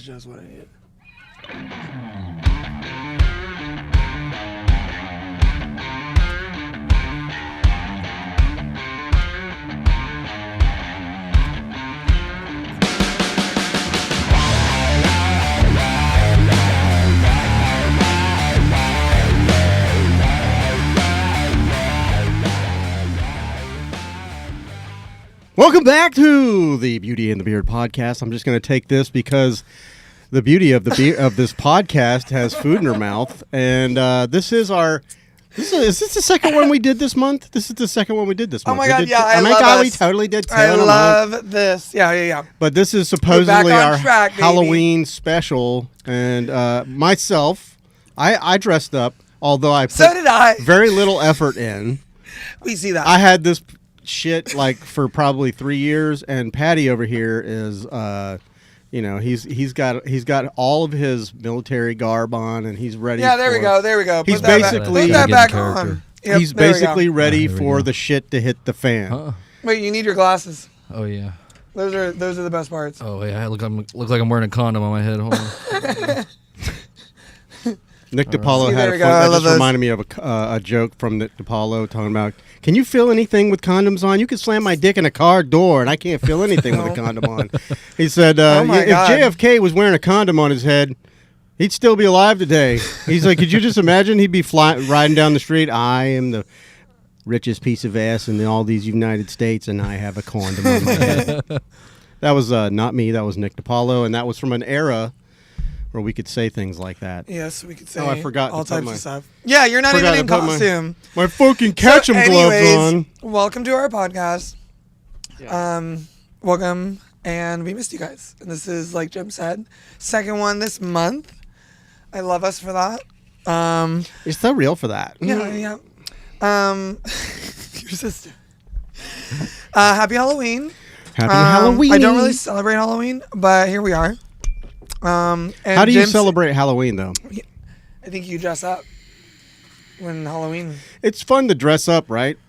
just what I need. Welcome back to the Beauty and the Beard podcast. I'm just going to take this because the beauty of of this podcast has food in her mouth, and this is our. Is this the second one we did this month? This is the second one we did this month. Oh my god, yeah, I love love we totally did 10 I a month. love this. Yeah. But this is supposedly our track, Halloween special, and myself, I dressed up, although I put So did I. very little effort in. We see that. I had this shit like for probably 3 years, and Patty over here is he's got all of his military garb on, and he's ready. Yeah, there we go. He's put that basically back, put that back on. Yep, he's there we basically go. ready for the shit to hit the fan. Huh? Wait, you need your glasses. Oh yeah. Those are the best parts. Oh yeah. I look like I'm wearing a condom on my head. Hold on. Nick DiPaolo See, had there a we fun. go. I That love just those. reminded me of a joke from Nick DiPaolo talking about, can you feel anything with condoms on? You can slam my dick in a car door, and I can't feel anything with a condom on. He said, my if God. JFK was wearing a condom on his head, he'd still be alive today. He's like, could you just imagine? He'd be riding down the street. I am the richest piece of ass in all these United States, and I have a condom on my head. That was not me. That was Nick DiPaolo, and that was from an era where we could say things like that. Yes, we could say Oh, I forgot all to put types my- of stuff. Yeah, you're not Forgot even to in put costume. My fucking catch 'em gloves anyways, on. Welcome to our podcast. Yeah. Welcome, and we missed you guys. And this is, like Jim said, second one this month. I love us for that. You're so real for that. Yeah. Your sister. Happy Halloween. Happy Halloween. I don't really celebrate Halloween, but here we are. And How do you Jim's- celebrate Halloween, though? I think you dress up when Halloween. It's fun to dress up, right?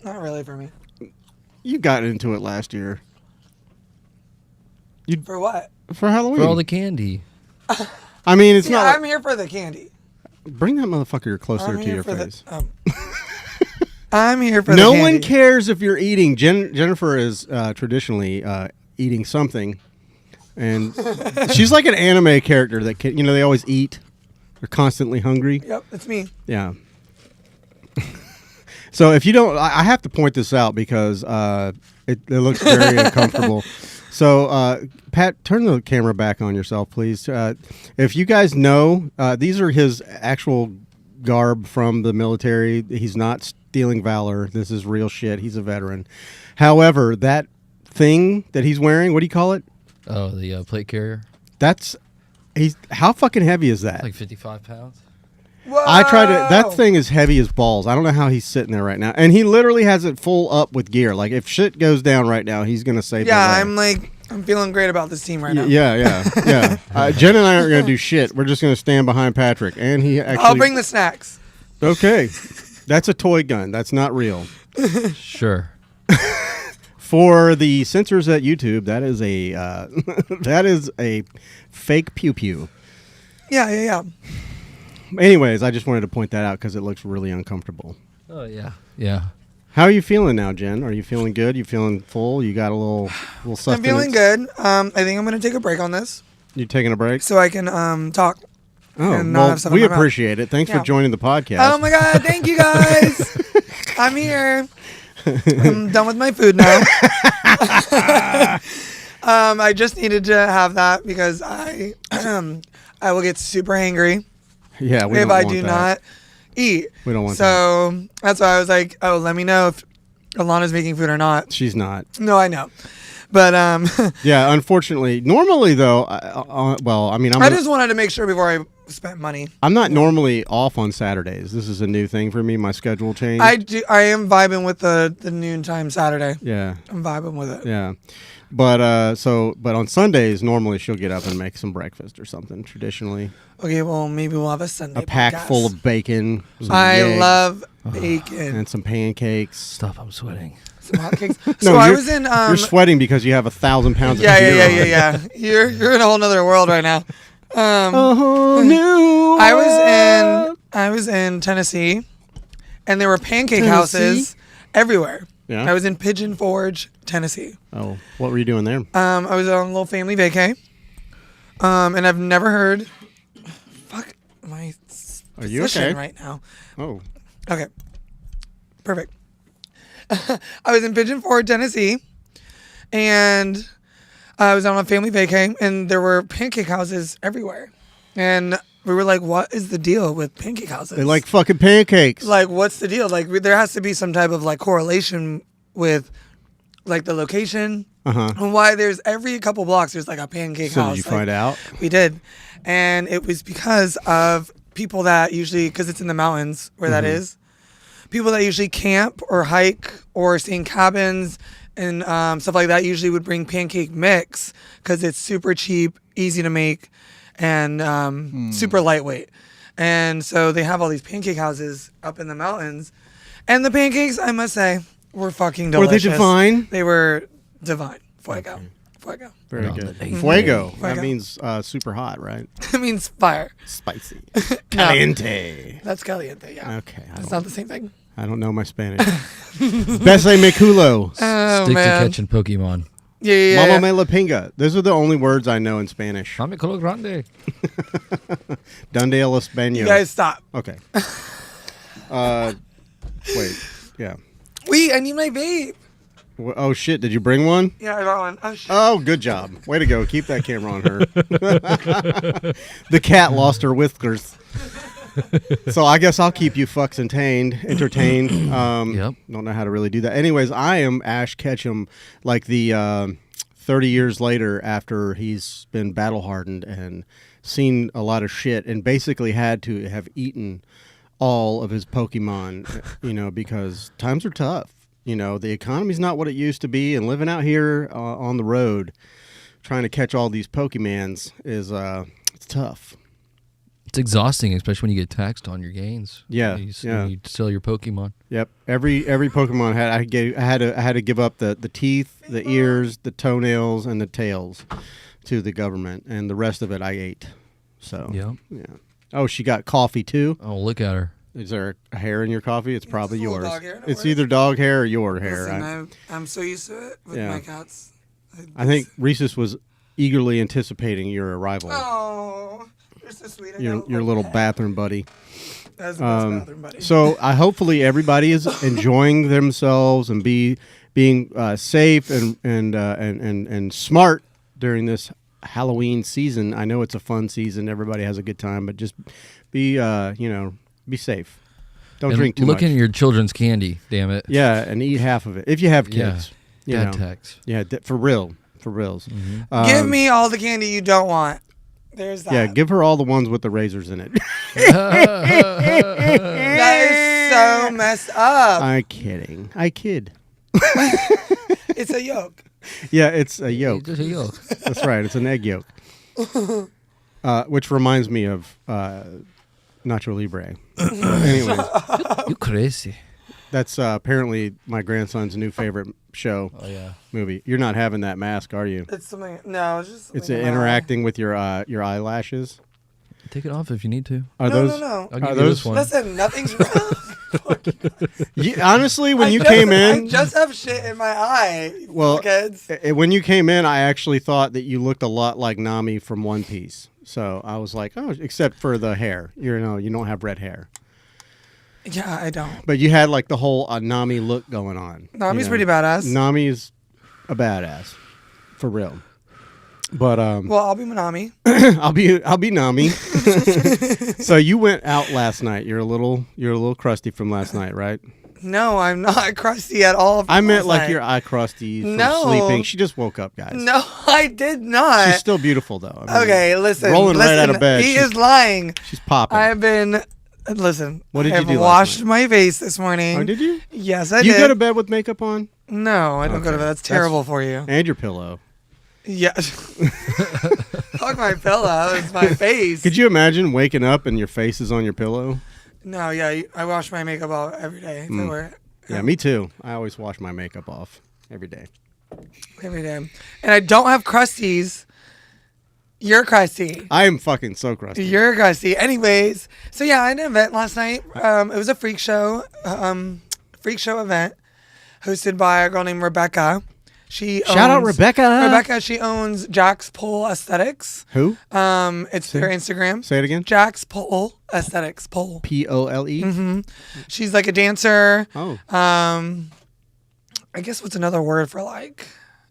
Not really for me. You got into it last year. For what? For Halloween. For all the candy. I mean, it's Yeah, not. I'm here for the candy. Bring that motherfucker closer I'm to here your for face. I'm here for No the one candy. cares if you're eating. Jennifer is traditionally eating something, and she's like an anime character that they always eat. They're constantly hungry. Yep, it's me. Yeah. So if you don't, I have to point this out because it looks very uncomfortable. So Pat, turn the camera back on yourself, please. If you guys know, these are his actual garb from the military. He's not stealing valor. This is real shit. He's a veteran. However, that thing that he's wearing, what do you call it? Oh, the plate carrier. How fucking heavy is that? It's like 55 pounds. Whoa! I tried to. That thing is heavy as balls. I don't know how he's sitting there right now, and he literally has it full up with gear. Like if shit goes down right now, he's gonna save. Yeah, the day. I'm feeling great about this team right now. Yeah. Jen and I aren't gonna do shit. We're just gonna stand behind Patrick, and he actually. I'll bring the snacks. Okay, that's a toy gun. That's not real. Sure. For the censors at YouTube, that is a that is a fake pew pew. Yeah. Anyways, I just wanted to point that out because it looks really uncomfortable. Oh yeah. Yeah. How are you feeling now, Jen? Are you feeling good? You feeling full? You got a little sustenance? I'm feeling good. I think I'm gonna take a break on this You taking a break? so I can talk. Oh, and not well, have stuff we in my mouth. appreciate it. Thanks Yeah. for joining the podcast. Oh my god! Thank you guys. I'm here. I'm done with my food now. I just needed to have that because I will get super hangry Yeah, we if don't I want do that. not eat. We don't want So that's why I was like, oh, let me know if Alana's making food or not. She's not. No, I know. But Yeah, unfortunately. Normally, though, well, I mean, I just wanted to make sure before spent money. I'm not normally off on Saturdays. This is a new thing for me. My schedule changed. I am vibing with the noontime Saturday. Yeah. I'm vibing with it. Yeah. But on Sundays normally she'll get up and make some breakfast or something traditionally. Okay, well maybe we'll have a Sunday. A pack podcast. full of bacon. some I eggs, love bacon. and some pancakes. Stop! I'm sweating. Some hotcakes. No, So I you're- was in. You're sweating because you have 1,000 pounds of Yeah, beer on. yeah. You're in a whole nother world right now. A whole new I was in Tennessee, and there were pancake Tennessee? houses everywhere. Yeah. I was in Pigeon Forge, Tennessee. Oh, what were you doing there? I was on a little family vacay. And I've never heard. Fuck my Are you position okay? right now. Oh, Okay. Perfect. I was in Pigeon Forge, Tennessee, and I was on a family vacay, and there were pancake houses everywhere. And we were like, what is the deal with pancake houses? they like fucking pancakes. Like, what's the deal? Like, there has to be some type of, like, correlation with, like, the location. And why there's every couple blocks, there's, like, a pancake So house. did you Like, find out? We did. And it was because of people that usually, because it's in the mountains where that is, people that usually camp or hike or stay in cabins and stuff like that usually would bring pancake mix because it's super cheap, easy to make, and super lightweight. And so they have all these pancake houses up in the mountains. And the pancakes, I must say, were fucking Were delicious. they divine? They were divine. Fuego. Fuego. Very On good. the eighth Fuego. day. That Fuego. means super hot, right? It means fire. Spicy. Caliente. That's caliente, yeah. Okay. It's not the same thing. I don't know my Spanish. Bese me culo. Oh, Stick man. to catching Pokemon. Yeah. Mama me la pinga. Those are the only words I know in Spanish. Mame colo grande. Donde el Español. You guys stop. Okay. Wait. Yeah. Wait, I need my vape. Oh, shit. Did you bring one? Yeah, I got one. Oh, shit. Oh, good job. Way to go. Keep that camera on her. The cat lost her whiskers. So I guess I'll keep you fucks entertained. Yep. Don't know how to really do that. Anyways, I am Ash Ketchum, like the 30 years later after he's been battle hardened and seen a lot of shit and basically had to have eaten all of his Pokemon, because times are tough. The economy's not what it used to be, and living out here on the road, trying to catch all these Pokemans is it's tough. It's exhausting, especially when you get taxed on your gains. Yeah, When you sell your Pokemon. Yep. Every Pokemon I had to give up the teeth, the ears, the toenails, and the tails to the government, and the rest of it I ate. So Yep. yeah. Oh, she got coffee too. Oh, look at her. Is there a hair in your coffee? It's probably full of yours. dog hair, no It's worries. either dog hair or your hair. Listen, I'm so used to it with Yeah. my cats. I think Rhesus was eagerly anticipating your arrival. Oh, you're so sweet. I Your got your little bathroom buddy. That's the best bathroom, buddy. So hopefully everybody is enjoying themselves and being safe and smart during this Halloween season. I know it's a fun season; everybody has a good time, but just be be safe. Don't And drink too look much. at your children's candy, damn it. Yeah, and eat half of it if you have kids. Yeah. you Dad know. tax. Yeah, for reals. Give me all the candy you don't want. There's that. Yeah, give her all the ones with the razors in it. That is so messed up. I'm kidding. I kid. It's a yolk. Yeah, it's a yolk. Just a yolk. That's right. It's an egg yolk. Which reminds me of Nacho Libre. Anyways, You crazy. that's apparently my grandson's new favorite show Oh, yeah. movie. You're not having that mask, are you? It's something. No, it's just. It's something in my interacting with your eyelashes. Take it off if you need to. Are No, those? no. I'll Are give you those- this one. Listen, nothing's wrong. Honestly, when you I came in, I just have shit in my eye. you Well, kids. when you came in, I actually thought that you looked a lot like Nami from One Piece. So I was like, oh, except for the hair. You don't have red hair. Yeah, I don't. But you had like the whole Nami look going on. Nami's pretty badass. Nami's a badass, for real. But Well, I'll be Manami. I'll be Nami. So you went out last night. You're a little crusty from last night, right? No, I'm not crusty at all. I meant like your eye crusty from sleeping. She just woke up, guys. No, I did not. She's still beautiful, though. I mean, okay, listen. Rolling right out of bed. He is lying. She's popping. I've been... Listen, what did I you do washed last my face this morning. Oh, did you? Yes, I did. did. You go to bed with makeup on? No, I don't go to bed. That's terrible for you. And your pillow. Yeah. Fuck my pillow. It's my face. Could you imagine waking up and your face is on your pillow? No, yeah. I wash my makeup out every day. Yeah, me too. I always wash my makeup off every day. Every day. And I don't have crusties. You're crusty. I am fucking so crusty. You're crusty. Anyways, so yeah, I had an event last night. It was a freak show event hosted by a girl named Rebecca. Shout out Rebecca. Rebecca, she owns Jack's Pole Aesthetics. Who? It's their Instagram. Say it again. Jack's Pole Aesthetics. Pole. Pole. Mm-hmm. She's like a dancer. Oh. I guess what's another word for like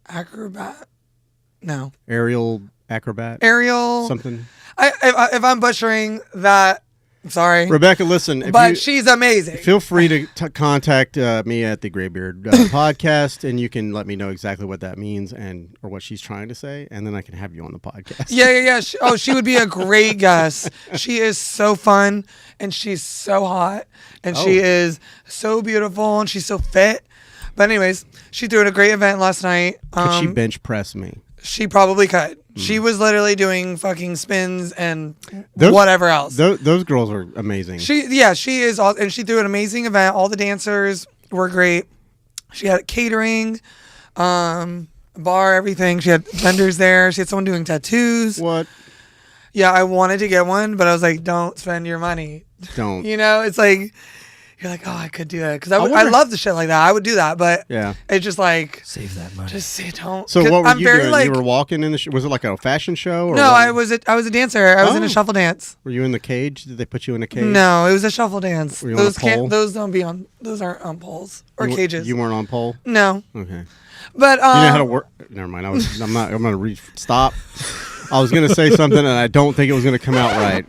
acrobat? No. Aerial acrobat. Aerial. Something. If I'm butchering that, I'm sorry. Rebecca, listen. But she's amazing. Feel free to contact me at the Graybeard podcast, and you can let me know exactly what that means or what she's trying to say, and then I can have you on the podcast. Yeah. She would be a great guest. She is so fun, and she's so hot, and she is so beautiful, and she's so fit. But anyways, she threw in a great event last night. Could she bench press me? She probably could. She was literally doing fucking spins and whatever else. Those girls are amazing. She is, and she threw an amazing event. All the dancers were great. She had catering, bar, everything. She had vendors there. She had someone doing tattoos. What? Yeah, I wanted to get one, but I was like, don't spend your money. Don't. It's like, you're like, oh, I could do that. Because I love the shit like that. I would do that, but it's just like... Save that money. Just say don't. So what were you doing? Like, you were walking in the... was it like a fashion show? Or no, I was a dancer. I was in a shuffle dance. Were you in the cage? Did they put you in a cage? No, it was a shuffle dance. Were you on a pole? Those aren't on poles or cages. You weren't on pole? No. Okay. But you know how to work... Never mind. I'm going to stop. I was going to say something, and I don't think it was going to come out right.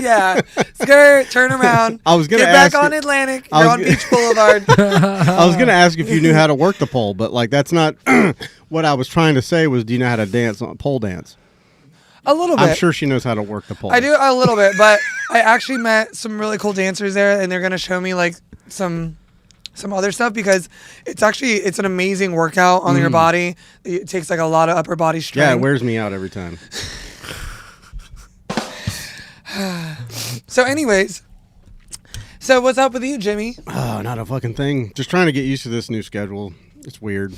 Yeah. Skirt, turn around. I was going to ask... Get back on Atlantic. You're on Beach Boulevard. I was going to ask if you knew how to work the pole, but like that's not... what I was trying to say was, do you know how to dance on pole dance? A little bit. I'm sure she knows how to work the pole. I do a little bit, but I actually met some really cool dancers there, and they're going to show me like some other stuff because it's an amazing workout on your body. It takes like a lot of upper body strength. Yeah, it wears me out every time. So anyways, what's up with you, Jimmy? Oh, not a fucking thing. Just trying to get used to this new schedule. It's weird.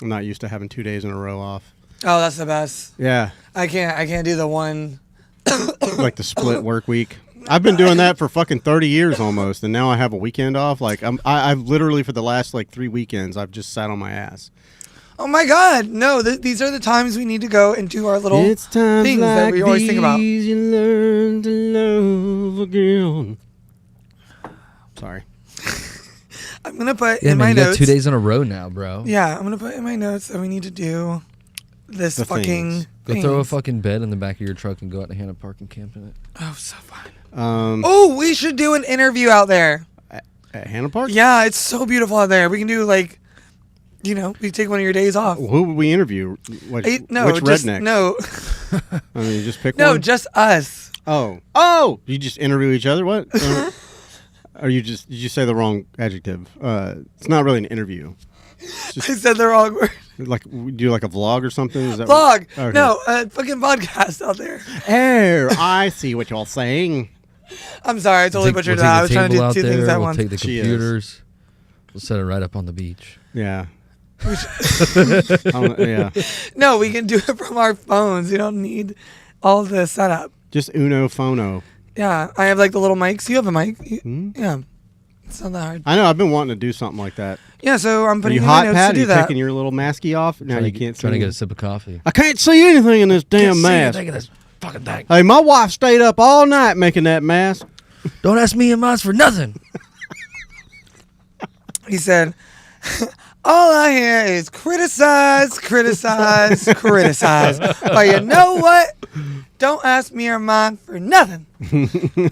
I'm not used to having 2 days in a row off. Oh, that's the best. Yeah. I can't do the one. Like the split work week. I've been doing that for fucking 30 years almost, and now I have a weekend off. Like I've literally for the last like 3 weekends, I've just sat on my ass. Oh my God! No, these are the times we need to go and do our little things like that we always think about. You learn to love again. Sorry. I'm gonna put in my you notes. got 2 days in a row now, bro. Yeah, I'm gonna put in my notes that we need to do this fucking. Go throw a fucking bed in the back of your truck and go out to Hannah Park and camp in it. Oh, so fun. We should do an interview out there. At Hannah Park? Yeah, it's so beautiful out there. We can do like, we take one of your days off. Who would we interview? Which redneck? No. I mean, you just pick one? one? No, just us. Oh! You just interview each other? What? Or did you say the wrong adjective? It's not really an interview. I said the wrong word. Like, we do like a vlog or something? Is that vlog? Okay. No, fucking podcast out there. Oh, I see what y'all saying. I'm sorry, I totally butchered that. I was trying to do two things at once. We'll take the computers. We'll set it right up on the beach. Yeah. Yeah. No, we can do it from our phones. You don't need all the setup. Just Uno Phono. Yeah, I have like the little mics. You have a mic. Yeah. It's not that hard. I know. I've been wanting to do something like that. Yeah, so I'm putting you hot, notes Pat? to do Are you that. taking your little masky off? Now you can't see. Trying to get a sip of coffee. I can't see anything in this damn mask. Can't see anything in this fucking thing. Hey, my wife stayed up all night making that mask. Don't ask me and mine for nothing. He said, All I hear is criticize, criticize, criticize. But you know what? Don't ask me or mine for nothing.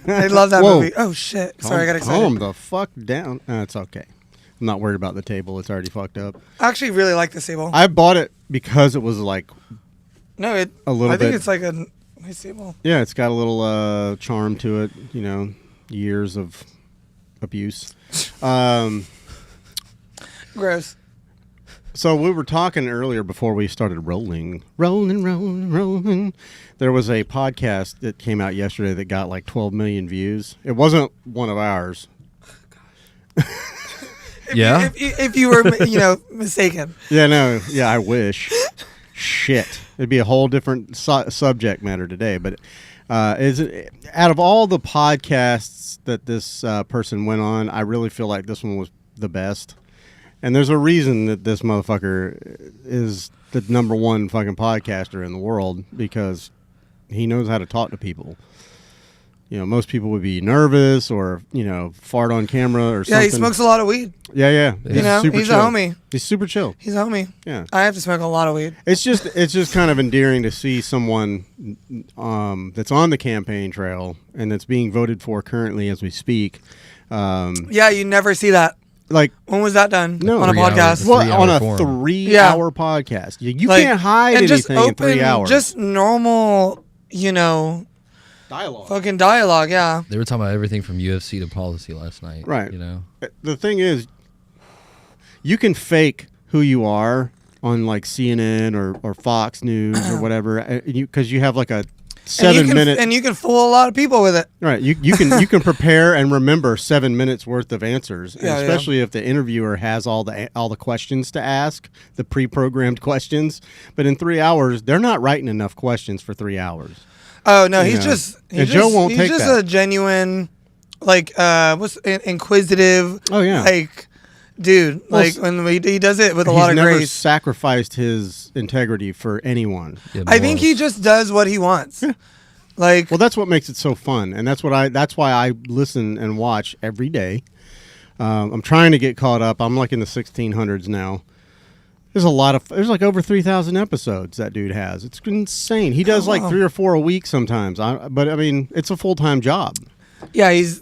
I love that Whoa. movie. Oh, shit. Sorry, I got Calm excited. the fuck down. It's okay. I'm not worried about the table. It's already fucked up. I actually really like this table. I bought it because it was like No, it. a little I think bit- it's like a nice table. Yeah, it's got a little charm to it. You know, years of abuse. Gross. So we were talking earlier before we started rolling. There was a podcast that came out yesterday that got like 12 million views. It wasn't one of ours. Yeah? If you were, mistaken. Yeah, no. Yeah, I wish. Shit. It'd be a whole different subject matter today. But out of all the podcasts that this person went on, I really feel like this one was the best. And there's a reason that this motherfucker is the number one fucking podcaster in the world, because he knows how to talk to people. You know, most people would be nervous or, fart on camera or something. Yeah, he smokes a lot of weed. Yeah. He's chill. a homie. He's super chill. He's a homie. Yeah. I have to smoke a lot of weed. It's just kind of endearing to see someone that's on the campaign trail and that's being voted for currently as we speak. Yeah, you never see that. Like, When was that done? No. On a 3 hours. podcast? Well, what, on a form. 3-hour podcast? You Like, can't hide and anything in 3 hours. Just normal, dialogue. fucking dialogue, yeah. They were talking about everything from UFC to policy last night. Right. You know? The thing is, you can fake who you are on like CNN or Fox News or whatever, because you have like a 7-minute. And you can fool a lot of people with it. Right, you can prepare and remember 7 minutes worth of answers, and Yeah, especially if the interviewer has all the questions to ask, the pre-programmed questions. But in 3 hours, they're not writing enough questions for 3 hours. Oh no, You he's know. just And Joe won't take he's just that. a genuine, inquisitive. Oh, yeah. Like, dude, Well, when he does it with a He's lot of never grace. sacrificed his integrity for anyone. Yeah, I think he morals. just does what he wants. Like, Well, that's what makes it so fun, and that's why I listen and watch every day. I'm trying to get caught up. I'm like in the 1600s now. There's like over 3,000 episodes that dude has. It's insane. He does like wow. 3 or 4 a week sometimes. But I mean, it's a full-time job. yeah, he's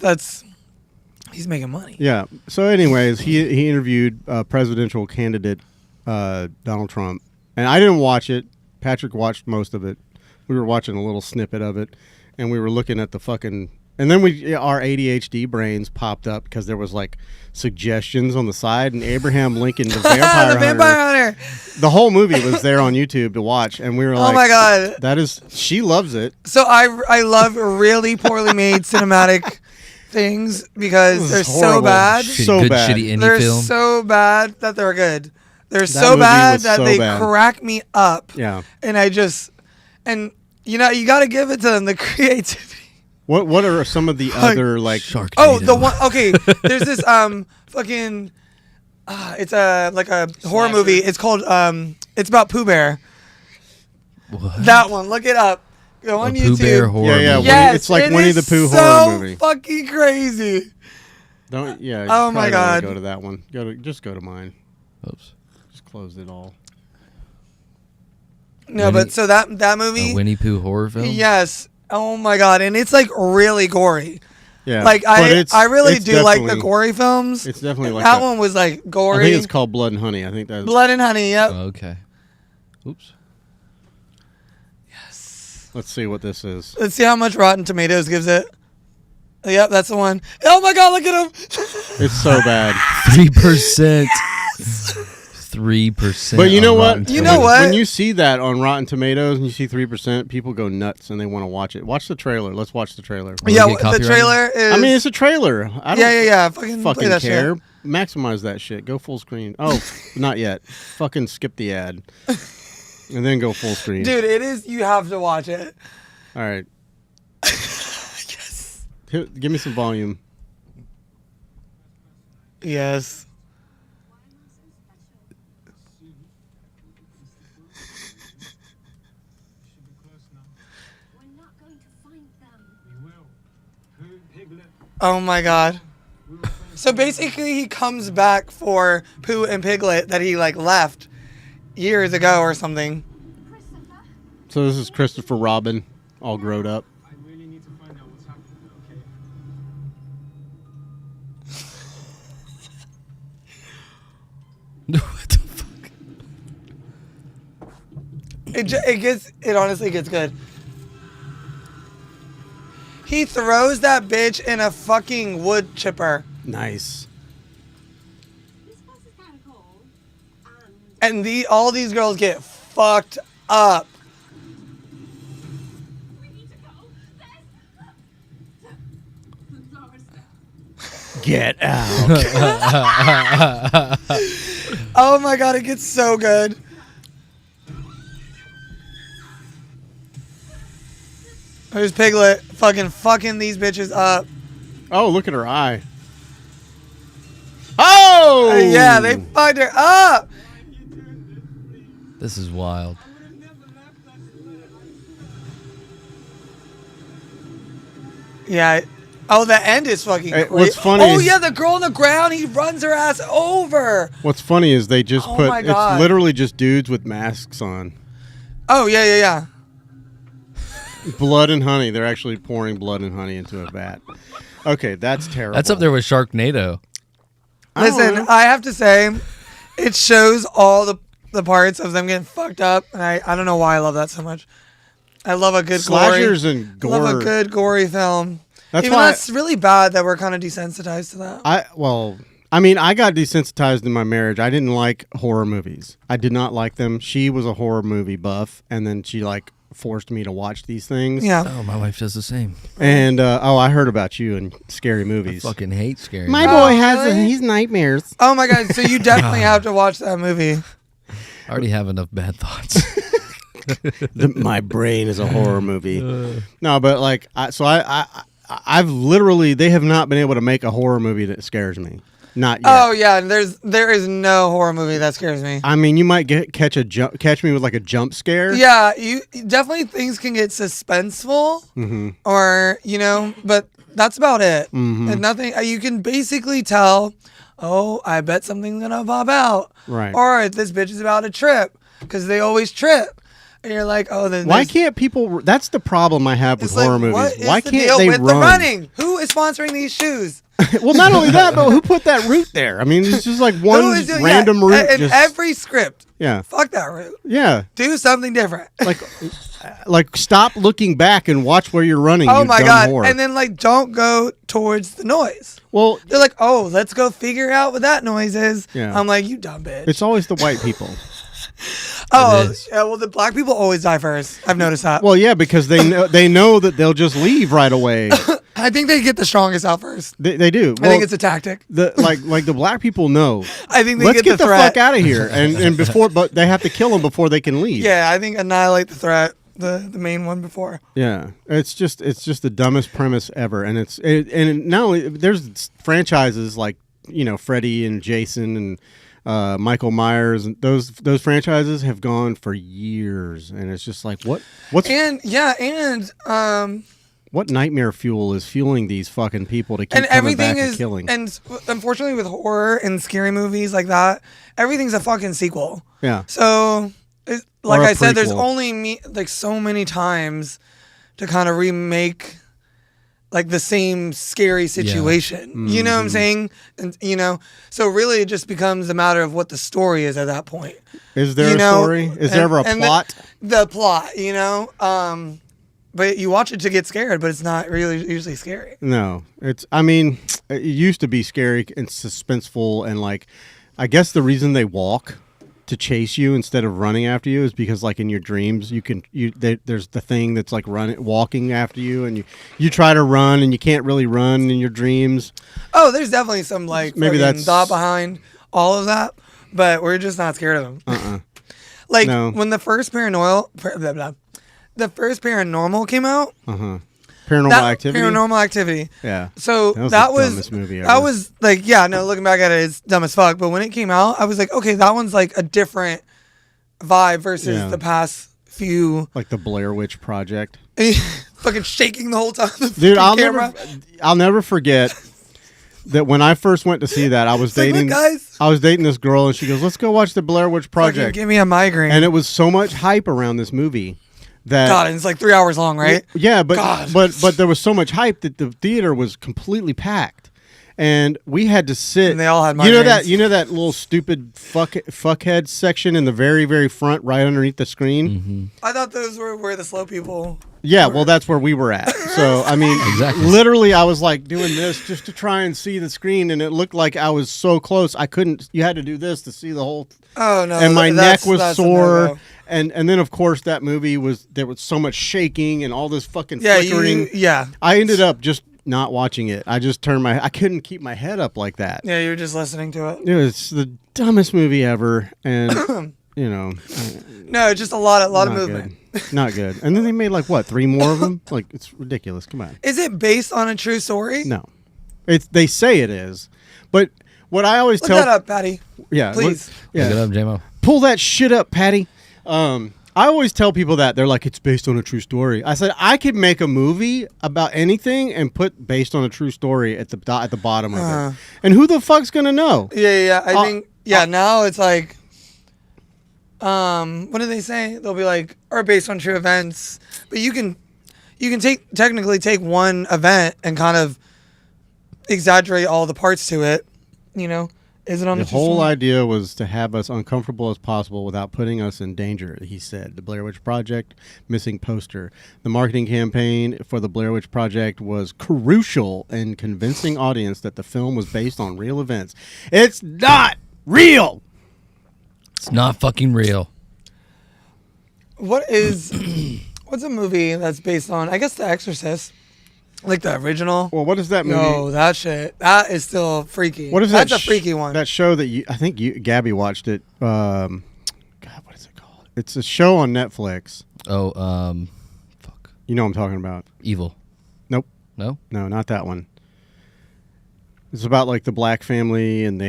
making money. Yeah. So, anyways, he interviewed presidential candidate Donald Trump, and I didn't watch it. Patrick watched most of it. We were watching a little snippet of it, and we were looking at the fucking. And then our ADHD brains popped up because there was like suggestions on the side, and Abraham Lincoln, the vampire, The Vampire Hunter. the whole movie was there on YouTube to watch, and we were like, Oh my god. she loves it. So I love really poorly made cinematic things because This they're is so horrible. bad. So good bad. shitty indie They're film. so bad that they're good. They're That so movie bad was that so they bad. crack me up. Yeah. And you got to give it to them, the creativity. What are some of the other like? Sharknado. Oh, the one. Okay, there's this fucking. It's a horror movie. It's called it's about Pooh Bear. What? That one. Look it up. Go on A YouTube. Pooh Bear horror Yeah, movie. Yes, It's like it Winnie is the Pooh so horror movie. Fucking crazy. Don't yeah. Oh you my probably don't wanna God. Go to that one. Just go to mine. Oops. Just close it all. No, Winnie- but so that movie. A Winnie Pooh horror film? Yes. Oh my god, and it's like really gory. Yeah. Like but I really it's do like the definitely- gory films. It's definitely like that one was like I gory. think it's called Blood and Honey. I think that's. Blood and Honey. Yep. Oh, okay. Oops. Let's see what this is. Let's see how much Rotten Tomatoes gives it. Yep, that's the one. Oh my god, look at him. It's so bad. 3%. 3%. But you know on what? Rotten You know Tomatoes. what? When you see that on Rotten Tomatoes and you see 3%, people go nuts and they want to watch it. Watch the trailer. Let's watch the trailer. Will Yeah, it get the copyrighted? trailer is. I mean, it's a trailer. I don't yeah. Fucking play fucking that care. shit. Maximize that shit. Go full screen. Oh, not yet. Fucking skip the ad. And then go full screen. Dude, it is. You have to watch it. All right. Yes. Give me some volume. Yes. We're not going to find them. Oh my god. So basically, he comes back for Pooh and Piglet that he like left years ago or something. So this is Christopher Robin, all grown up. I really need to find out what's happening, okay? What the fuck? It honestly gets good. He throws that bitch in a fucking wood chipper. Nice. This bus is kind of cold. And all these girls get fucked up. We need to go. The door's down. Get out. Oh my god, it gets so good. There's Piglet fucking these bitches up. Oh, look at her eye. Oh! Yeah, they fucked her up. This is wild. Yeah. Oh, the end is fucking Hey, crazy. what's funny Oh is- yeah, the girl on the ground, he runs her ass over. What's funny is they just Oh put, my it's God. literally just dudes with masks on. Oh yeah. Blood and honey. They're actually pouring blood and honey into a vat. Okay, that's terrible. That's up there with Sharknado. I don't Listen, know. I have to say, it shows all the parts of them getting fucked up, and I don't know why I love that so much. I love a good Slashers gory, and gore. love a good gory film. That's Even why though it's really bad that we're kind of desensitized to that. I got desensitized in my marriage. I didn't like horror movies. I did not like them. She was a horror movie buff, and then she like forced me to watch these things. Yeah. Oh, my wife does the same. And I heard about you and scary I movies. fucking hate scary. My movies. boy has really? he's nightmares. Oh my god! So you definitely have to watch that movie. I already have enough bad thoughts. My brain is a horror movie. No, but like, I've literally, they have not been able to make a horror movie that scares me. Not yet. Oh yeah, there is no horror movie that scares me. I mean, you might catch me with like a jump scare. Yeah, you definitely things can get suspenseful, or but that's about it. And nothing. You can basically tell. Oh, I bet something's gonna pop out. Right. Or this bitch is about to trip because they always trip, and you're like, oh, then Why can't people? That's the problem I have with it's like, horror movies. what is Why the can't deal they with run? the running? Who is sponsoring these shoes? Well, not only that, but who put that route there? I mean, it's just like one Who is doing random route. in just, every script? yeah, Fuck that route. yeah. Do something different. Like stop looking back and watch where you're running. Oh you my dumb god! whore. And then don't go towards the noise. Well, They're like, oh, let's go figure out what that noise is. Yeah. I'm like, you dumb bitch. it's always the white people. Oh, It is. yeah, well, the black people always die first. I've noticed that. Well, yeah, because they know that they'll just leave right away. I think they get the strongest out first. They do. I think it's a tactic. like the black people know. I think they Let's get the threat. fuck out of here, and but they have to kill them before they can leave. Yeah, I think annihilate the threat, the main one before. Yeah, it's just the dumbest premise ever, and and now there's franchises like Freddy and Jason and Michael Myers, and those franchises have gone for years, and it's just like what nightmare fuel is fueling these fucking people to keep and coming everything back is and killing? and unfortunately with horror and scary movies like that, everything's a fucking sequel. Yeah. So like Or a I said, there's prequel. only so many times to kind of remake like the same scary situation. You know what I'm saying? And so really it just becomes a matter of what the story is at that point. Is there a story? Is there ever a plot? The plot, but you watch it to get scared, but it's not really usually scary. No, it used to be scary and suspenseful, and like, I guess the reason they walk to chase you instead of running after you is because like in your dreams there's the thing that's like walking after you, and you try to run and you can't really run in your dreams. Oh, there's definitely some like Maybe fucking that's- thought behind all of that, but we're just not scared of them. Like No. when the first Paranormal came out, Paranormal Activity. Paranormal Activity. Yeah. So That was that the was dumbest movie that ever. was like looking back at it, it's dumb as fuck. But when it came out, I was like, okay, that one's like a different vibe versus Yeah. the past few. Like the Blair Witch Project. Fucking shaking the whole time. The Dude, fucking camera. I'll never forget that when I first went to see that, I was It's like, dating "Look, guys." I was dating this girl, and she goes, "Let's go watch the Blair Witch Fucking Project." give me a migraine. And it was so much hype around this movie that God, and it's like 3 hours long, right? Yeah, but God. but there was so much hype that the theater was completely packed, and we had to sit. And they all had you migraines. know that little stupid fuckhead section in the very very front, right underneath the screen. I thought those were where the slow people. Yeah, well, that's where we were at. So, I mean, Exactly. literally, I was like doing this just to try and see the screen, and it looked like I was so close. I couldn't. You had to do this to see the whole. Oh no! And my neck was that's a sore, no-go. and then of course that movie there was so much shaking and all this fucking Yeah, flickering. yeah, I ended up just not watching it. I just turned I couldn't keep my head up like that. yeah. You were just listening to it. It was the dumbest movie ever, and you know, No, just a lot of not movement. good. Not good. And then they made like what 3 more of them? Like it's ridiculous. Come on. Is it based on a true story? No, they say it is, but what I always Look tell that up, Patty. yeah, please. Look it yeah, up, JMO. pull that shit up, Patty. I always tell people that they're like, it's based on a true story. I said I could make a movie about anything and put based on a true story at the bottom of it, and who the fuck's gonna know? Yeah. I think now it's like, what do they say? They'll be like, are based on true events, but you can technically take one event and kind of exaggerate all the parts to it. You know, is it on The a true whole story? idea was to have us uncomfortable as possible without putting us in danger, he said. The Blair Witch Project missing poster. The marketing campaign for the Blair Witch Project was crucial in convincing audience that the film was based on real events. It's not real. It's not fucking real. What's a movie that's based on? I guess The Exorcist, like the original. Well, what is that movie? No, that that is still freaky. What is That's that? a freaky one. That show that I think Gabby watched it. God, what is it called? It's a show on Netflix. Oh, fuck. You know what I'm talking about? Evil. Nope. No? No, not that one. It's about like the black family, and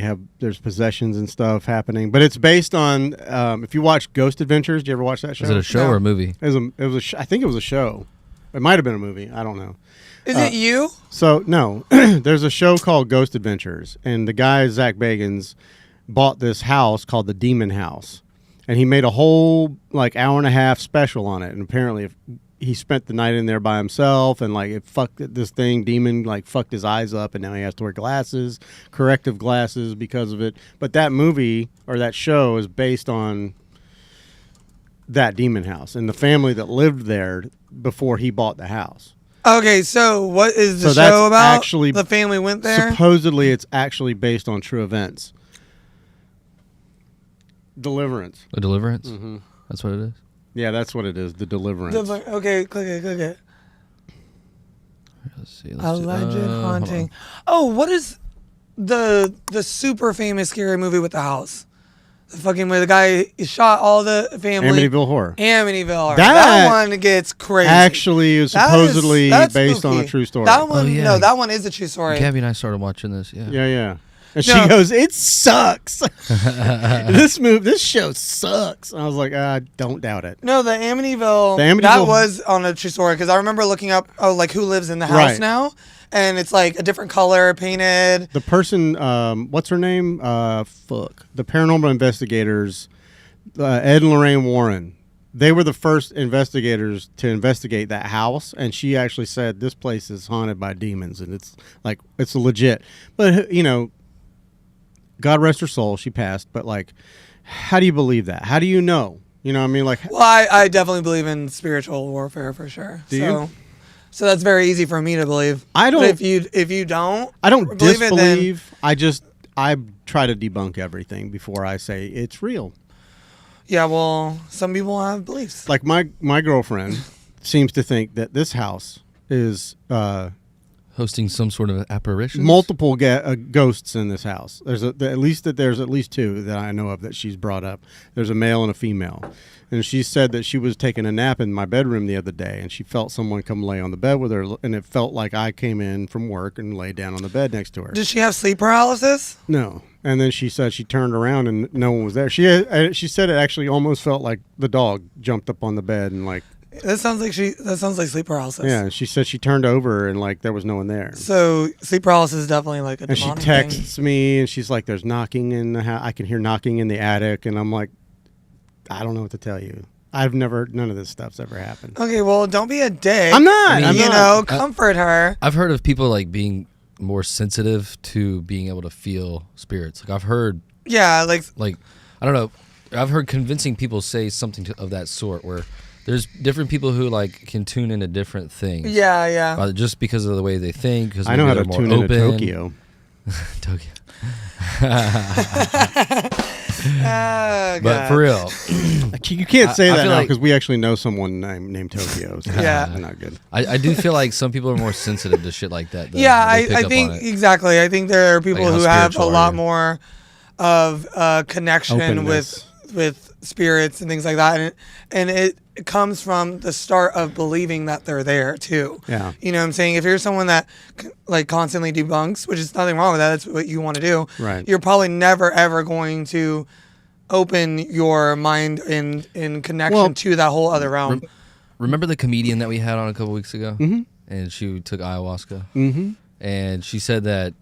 there's possessions and stuff happening. But it's based on if you watch Ghost Adventures. Do you ever watch that show? Is it a show No. or a movie? I think it was a show. It might have been a movie. I don't know. Is it you? So no, there's a show called Ghost Adventures, and the guy Zach Bagans bought this house called the Demon House, and he made a whole like hour and a half special on it. And apparently, he spent the night in there by himself, and like it fucked this thing. Demon like fucked his eyes up, and now he has to wear glasses, corrective glasses because of it. But that movie or that show is based on that demon house and the family that lived there before he bought the house. Okay, so what is the So that's show about? actually- The family went there. Supposedly, it's actually based on true events. Deliverance. A Deliverance? Mm-hmm. That's what it is? Yeah, that's what it is. The Deliverance. Okay, click it. Let's see. Alleged hold on. haunting. Oh, what is the super famous scary movie with the house? The fucking where the guy shot all the family. Amityville Horror. Amityville. That That one gets crazy. Actually, is That supposedly that's based on a spooky. true story. That one, yeah. no, that one is a true story. Gabby and I started watching this. Yeah. Yeah. And No. she goes, "It sucks. This show sucks." And I was like, "I don't doubt it." No, the Amityville. The Amityville- That was on a true story because I remember looking up, like who lives in the house Right. now, and it's like a different color painted. The person, what's her name? The paranormal investigators, Ed and Lorraine Warren. They were the first investigators to investigate that house, and she actually said this place is haunted by demons, and it's legit. But God rest her soul, she passed. But like, how do you believe that? How do you know? You know what I mean? Like, Well, I definitely believe in spiritual warfare for sure. Do you? So that's very easy for me to believe. I don't- But if you don't, I don't believe it, then- disbelieve. I try to debunk everything before I say it's real. Yeah, well, some people have beliefs. Like my girlfriend seems to think that this house is Hosting some sort of apparition. multiple ghosts in this house. There's at least 2 that I know of that she's brought up. There's a male and a female, and she said that she was taking a nap in my bedroom the other day, and she felt someone come lay on the bed with her, and it felt like I came in from work and lay down on the bed next to her. Does she have sleep paralysis? No. And then she said she turned around and no one was there. She said it actually almost felt like the dog jumped up on the bed and like That sounds like sleep paralysis. Yeah, she said she turned over and like there was no one there. So sleep paralysis is definitely like a And she demonic texts thing. me and she's like, "There's knocking in the house. I can hear knocking in the attic." And I'm like, I don't know what to tell you. None of this stuff's ever happened. Okay, well, don't be a dick. I'm not. I mean, I'm You not. know, comfort her. I've heard of people like being more sensitive to being able to feel spirits. Like I've heard, Yeah, like like I don't know, I've heard convincing people say something of that sort where there's different people who like can tune into different things. yeah. Just because of the way they think. Because I know how to more tune open. into Tokyo. Tokyo. Oh, But God. for real, You can't say I that feel now like- because we actually know someone named Tokyo. So Yeah. that's not good. I do feel like some people are more sensitive to shit like that. Though. Yeah, They pick I up think on it. exactly. I think there are people Like, how who have a spiritual are lot you? more of connection Openness. with spirits and things like that, and it comes from the start of believing that they're there too. Yeah. You know what I'm saying? If you're someone that like constantly debunks, which is nothing wrong with that, that's what you want to do. Right. You're probably never ever going to open your mind in connection Well, to that whole other realm. Remember the comedian that we had on a couple weeks ago? Mhm. And she took ayahuasca. Mm-hmm. And she said that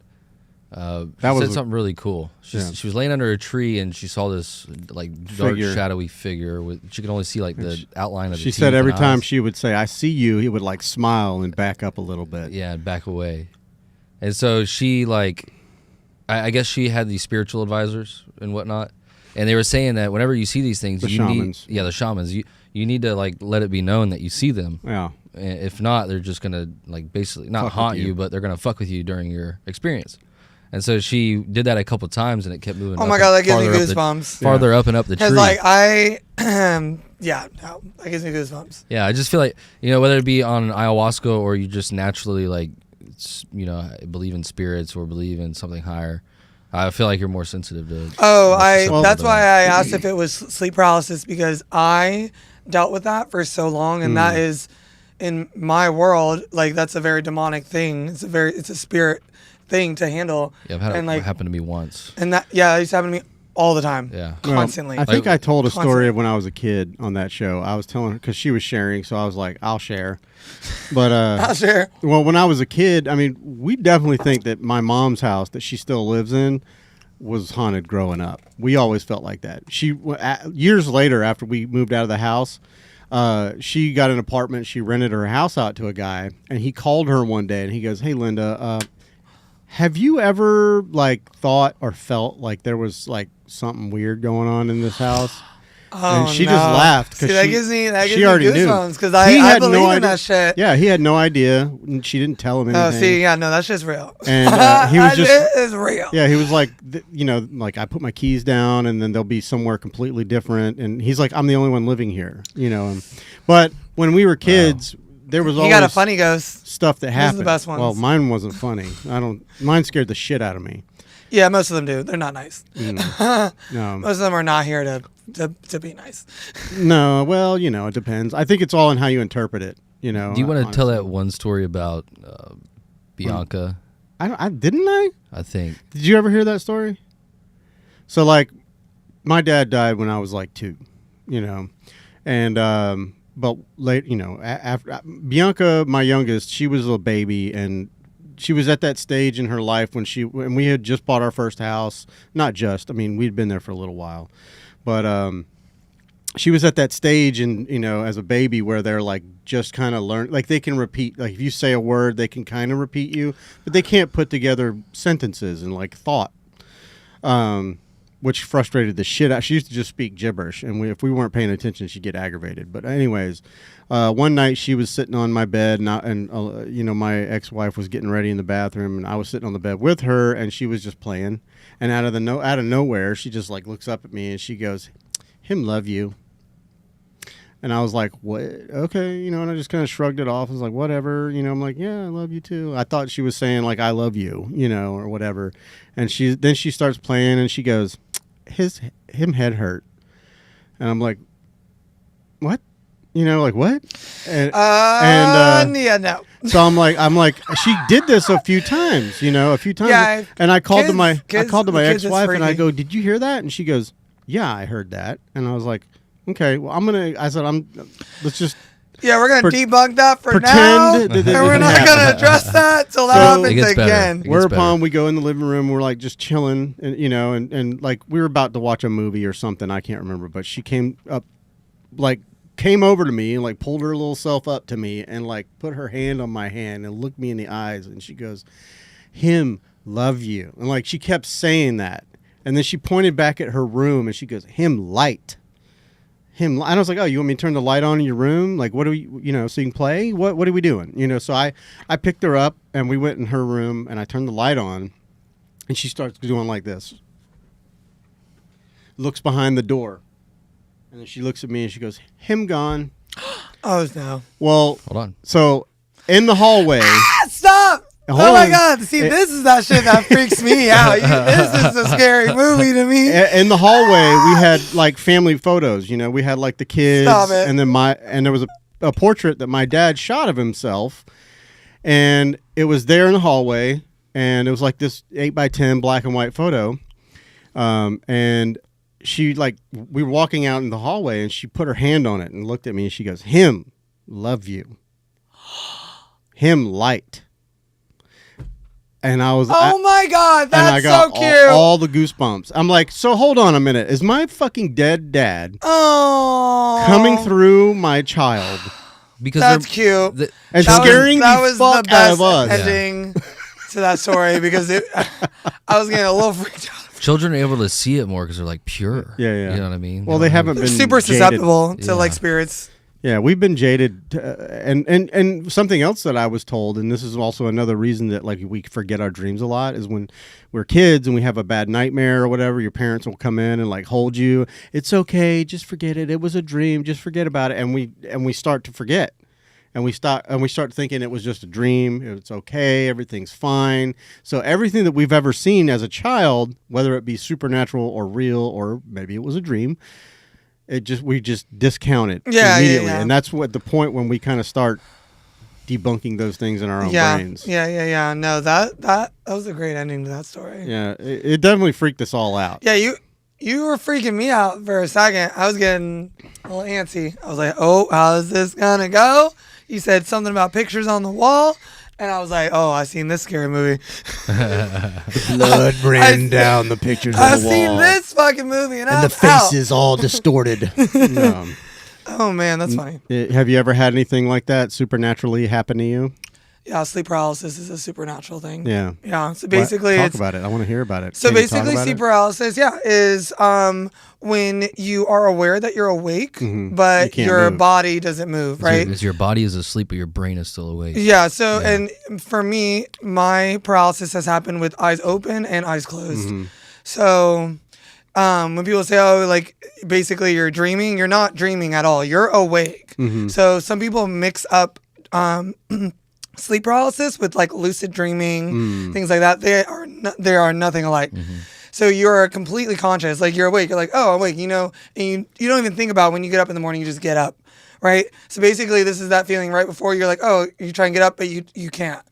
That she was said something really cool. She was laying under a tree and she saw this like dark, Figure. shadowy figure. She could only see like the outline of the She teeth said every and time eyes. she would say, "I see you," he would like smile and back up a little bit. Yeah, and back away. And so she like, I guess she had these spiritual advisors and whatnot, and they were saying that whenever you see these things, The you shamans. need the shamans. You need to like let it be known that you see them. Yeah. And if not, they're just gonna like basically not Fuck with haunt you. you, but they're gonna fuck with you during your experience. And so she did that a couple times, and it kept moving. Oh up my and God, that gives me farther up the- goosebumps. Farther up and up the tree. Because like no, that gives me goosebumps. Yeah, I just feel like, whether it be on ayahuasca or you just naturally like, believe in spirits or believe in something higher, I feel like you're more sensitive to. That's why I asked if it was sleep paralysis, because I dealt with that for so long, and that is in my world, like that's a very demonic thing. It's a spirit thing to handle. Yeah, I've had and it like happen to me once. and that it used to happen to me all the time. Yeah. Well, Constantly. I think I told a story Constantly. of when I was a kid on that show. I was telling her because she was sharing, so I was like, "I'll share." But I'll share. well, when I was a kid, I mean, we definitely think that my mom's house that she still lives in was haunted growing up. We always felt like that. Years later, after we moved out of the house, she got an apartment. She rented her house out to a guy, and he called her one day, and he goes, "Hey, Linda, have you ever like thought or felt like there was like something weird going on in this house?" Oh, And she no. just laughed See, because that gives me she already knew. goosebumps because He I had no believe in idea. that shit. Yeah, he had no idea. And she didn't tell him anything. Oh, see, yeah, no, that shit's real. And he was That just shit is real. yeah, he was like, like I put my keys down, and then they'll be somewhere completely different. And he's like, I'm the only one living here, But when we were kids, there was You always got a funny ghost. stuff that Those are the happened. best ones. Well, mine wasn't funny. Mine scared the shit out of me. Yeah, most of them do. They're not nice. No, Most of them are not here to be nice. no. Well, it depends. I think it's all in how you interpret it. Do you want to tell honestly. that one story about Bianca? I didn't I? I think. Did you ever hear that story? So, like, my dad died when I was like 2, and but late, after Bianca, my youngest, she was a baby, and she was at that stage in her life when we had just bought our first house. Not just, I mean, we'd been there for a little while, but she was at that stage, and as a baby, where they're like just kind of learn, like they can repeat, like if you say a word, they can kind of repeat you, but they can't put together sentences and like thought. Which frustrated the shit out. She used to just speak gibberish, and if we weren't paying attention, she'd get aggravated. But anyways, one night she was sitting on my bed, and my ex-wife was getting ready in the bathroom, and I was sitting on the bed with her, and she was just playing. And out of nowhere, she just like looks up at me and she goes, "Him love you." And I was like, "What? Okay," and I just kind of shrugged it off. I was like, "Whatever," I'm like, "Yeah, I love you too." I thought she was saying like, "I love you," or whatever. And then she starts playing, and she goes, him head hurt," and I'm like, "What?" Like what? And Yeah, no. so I'm like, she did this a few times, Yeah, and I called to my kids- kids is ex-wife, and I freaky. go, "Did you hear that?" And she goes, "Yeah, I heard that." And I was like, "Okay, well, let's just Yeah, we're gonna Pre- debunk that for pretend now, that and it we're didn't not happen. gonna address that till that So- happens It gets better. again. It gets Whereupon better. we go in the living room, we're like just chilling, and and like we were about to watch a movie or something, I can't remember, but she came over to me and like pulled her little self up to me and like put her hand on my hand and looked me in the eyes, and she goes, "Him love you," and like she kept saying that, and then she pointed back at her room and she goes, "Him light." And I was like, "Oh, you want me to turn the light on in your room? Like, what do we, so you can play? What are we doing?" So I picked her up and we went in her room and I turned the light on, and she starts doing like this. Looks behind the door, and then she looks at me and she goes, "Him gone." Oh no! Well, Hold on. so in the hallway, Stop! Hold Oh my on. God! See, this is that shit that freaks me out. This is a scary movie to me. in the hallway, we had like family photos. We had like the kids, Stop it. and then there was a portrait that my dad shot of himself, and it was there in the hallway, and it was like this 8x10 black and white photo, and she we were walking out in the hallway, and she put her hand on it and looked at me, and she goes, "Him love you, him light." And I was, Oh my God! and I That's got so cute. all the goosebumps. I'm like, so hold on a minute. Is my fucking dead dad Oh, coming through my child Because That's they're- cute. the- and That scaring that the was fuck the out of best us? ending to that story because I was getting a little freaked out. children are able to see it more because they're like pure. Yeah, yeah. You know what I mean? Well, they haven't They're been super jaded. susceptible to Yeah. like spirits. Yeah, we've been jaded, and something else that I was told, and this is also another reason that like we forget our dreams a lot, is when we're kids and we have a bad nightmare or whatever, your parents will come in and like hold you. It's okay, just forget it. It was a dream. Just forget about it. And we start to forget, and we start thinking it was just a dream. It's okay. Everything's fine. So everything that we've ever seen as a child, whether it be supernatural or real or maybe it was a dream. We just discount it immediately, yeah. and that's what the point when we kind of start debunking those things in our own Yeah, brains. yeah. No, that was a great ending to that story. Yeah, it definitely freaked us all out. Yeah, you were freaking me out for a second. I was getting a little antsy. I was like, "Oh, how is this gonna go?" You said something about pictures on the wall, and I was like, "Oh, I seen this scary movie. Blood ran I- down the pictures on I've the seen wall, this fucking movie, and, and I'm the faces all distorted. out." Oh man, that's funny. Have you ever had anything like that supernaturally happen to you? Yeah, sleep paralysis is a supernatural thing. Yeah. Yeah. So basically, talk it's about it. I want to hear about it. so Can you talk basically about sleep it? paralysis. Yeah, is when you are aware that you're awake, Mhm. You but can't your move. body doesn't move. Right. Is your body is asleep, but your brain is still awake. Yeah. So, and for me, my paralysis has happened with eyes open and eyes closed. Mm-hmm. So, when people say, "Oh, like basically you're dreaming," you're not dreaming at all. You're awake. Mm-hmm. So some people mix up sleep paralysis with like lucid dreaming, things like that. They are nothing alike. So you're completely conscious, like you're awake. You're like, "Oh, I'm awake," and you don't even think about when you get up in the morning. You just get up, right? So basically, this is that feeling right before you're like, "Oh," you try and get up, but you can't.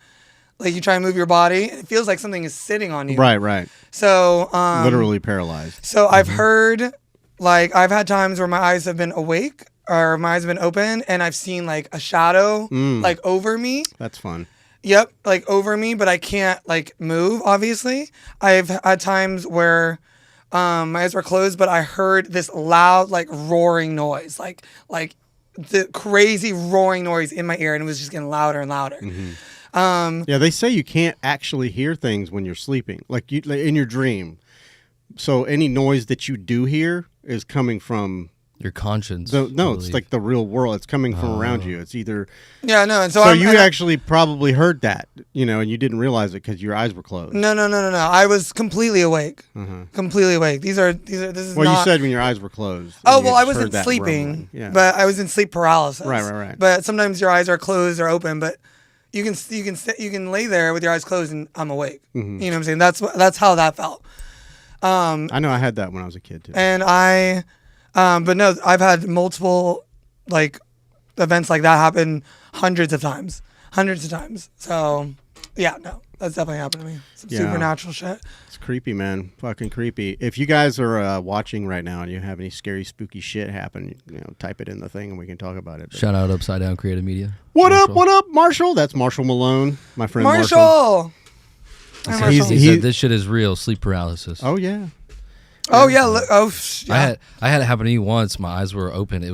Like you try and move your body, and it feels like something is sitting on you. Right. So Literally paralyzed. So I've heard, like I've had times where my eyes have been awake or my eyes have been open, and I've seen like a shadow like over me. That's fun. Yep, like over me, but I can't like move. Obviously, I've had times where my eyes were closed, but I heard this loud like roaring noise, like the crazy roaring noise in my ear, and it was just getting louder and louder. Yeah, they say you can't actually hear things when you're sleeping, like in your dream. So any noise that you do hear is coming from Your conscience. no, I it's believe. like the real world. It's coming from around you. It's either Yeah, no, and so I'm, you and I- actually probably heard that, and you didn't realize it because your eyes were closed. No. I was completely awake. Completely awake. This is Well, not. you said when your eyes were closed. Oh and you well, I just wasn't heard that sleeping, rumbling. Yeah. but I was in sleep paralysis. Right. But sometimes your eyes are closed or open, but you can lay there with your eyes closed and I'm awake. Mm-hmm. You know what I'm saying? That's how that felt. I know I had that when I was a kid too. And but no, I've had multiple like events like that happen hundreds of times. So Yeah, no, that's definitely happened to me. Some Yeah. supernatural shit. It's creepy, man. Fucking creepy. If you guys are watching right now and you have any scary, spooky shit happen, type it in the thing and we can talk about it. But Shout out Upside Down Creative Media. what up? Marshall. What up, Marshall? That's Marshall Malone, my friend Marshall. Marshall. He Hi, said, Marshall. he said this shit is real. Sleep paralysis. Oh yeah. Oh yeah. Yeah. I had it happen to me once. My eyes were open.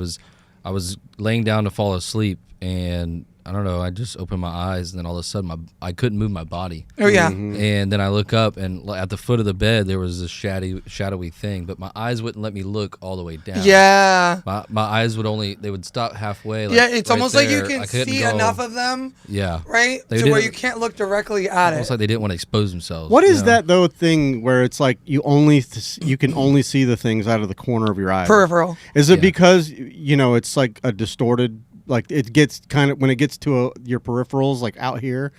I was laying down to fall asleep, and I don't know. I just opened my eyes, and then all of a sudden, I couldn't move my body. Oh yeah. And then I look up, and at the foot of the bed, there was this shadowy thing, but my eyes wouldn't let me look all the way down. Yeah. My eyes would stop halfway. Like, Yeah, it's right almost like you there. can I couldn't see go- enough of them, Yeah. right? They To where didn't- you can't look directly at Almost it. like they didn't want to expose themselves. What is you know? that though thing where it's like you can only see the things out of the corner of your eye? Peripheral. Is it Yeah. because it's like a distorted, like it gets kind of when it gets to your peripherals, like out here,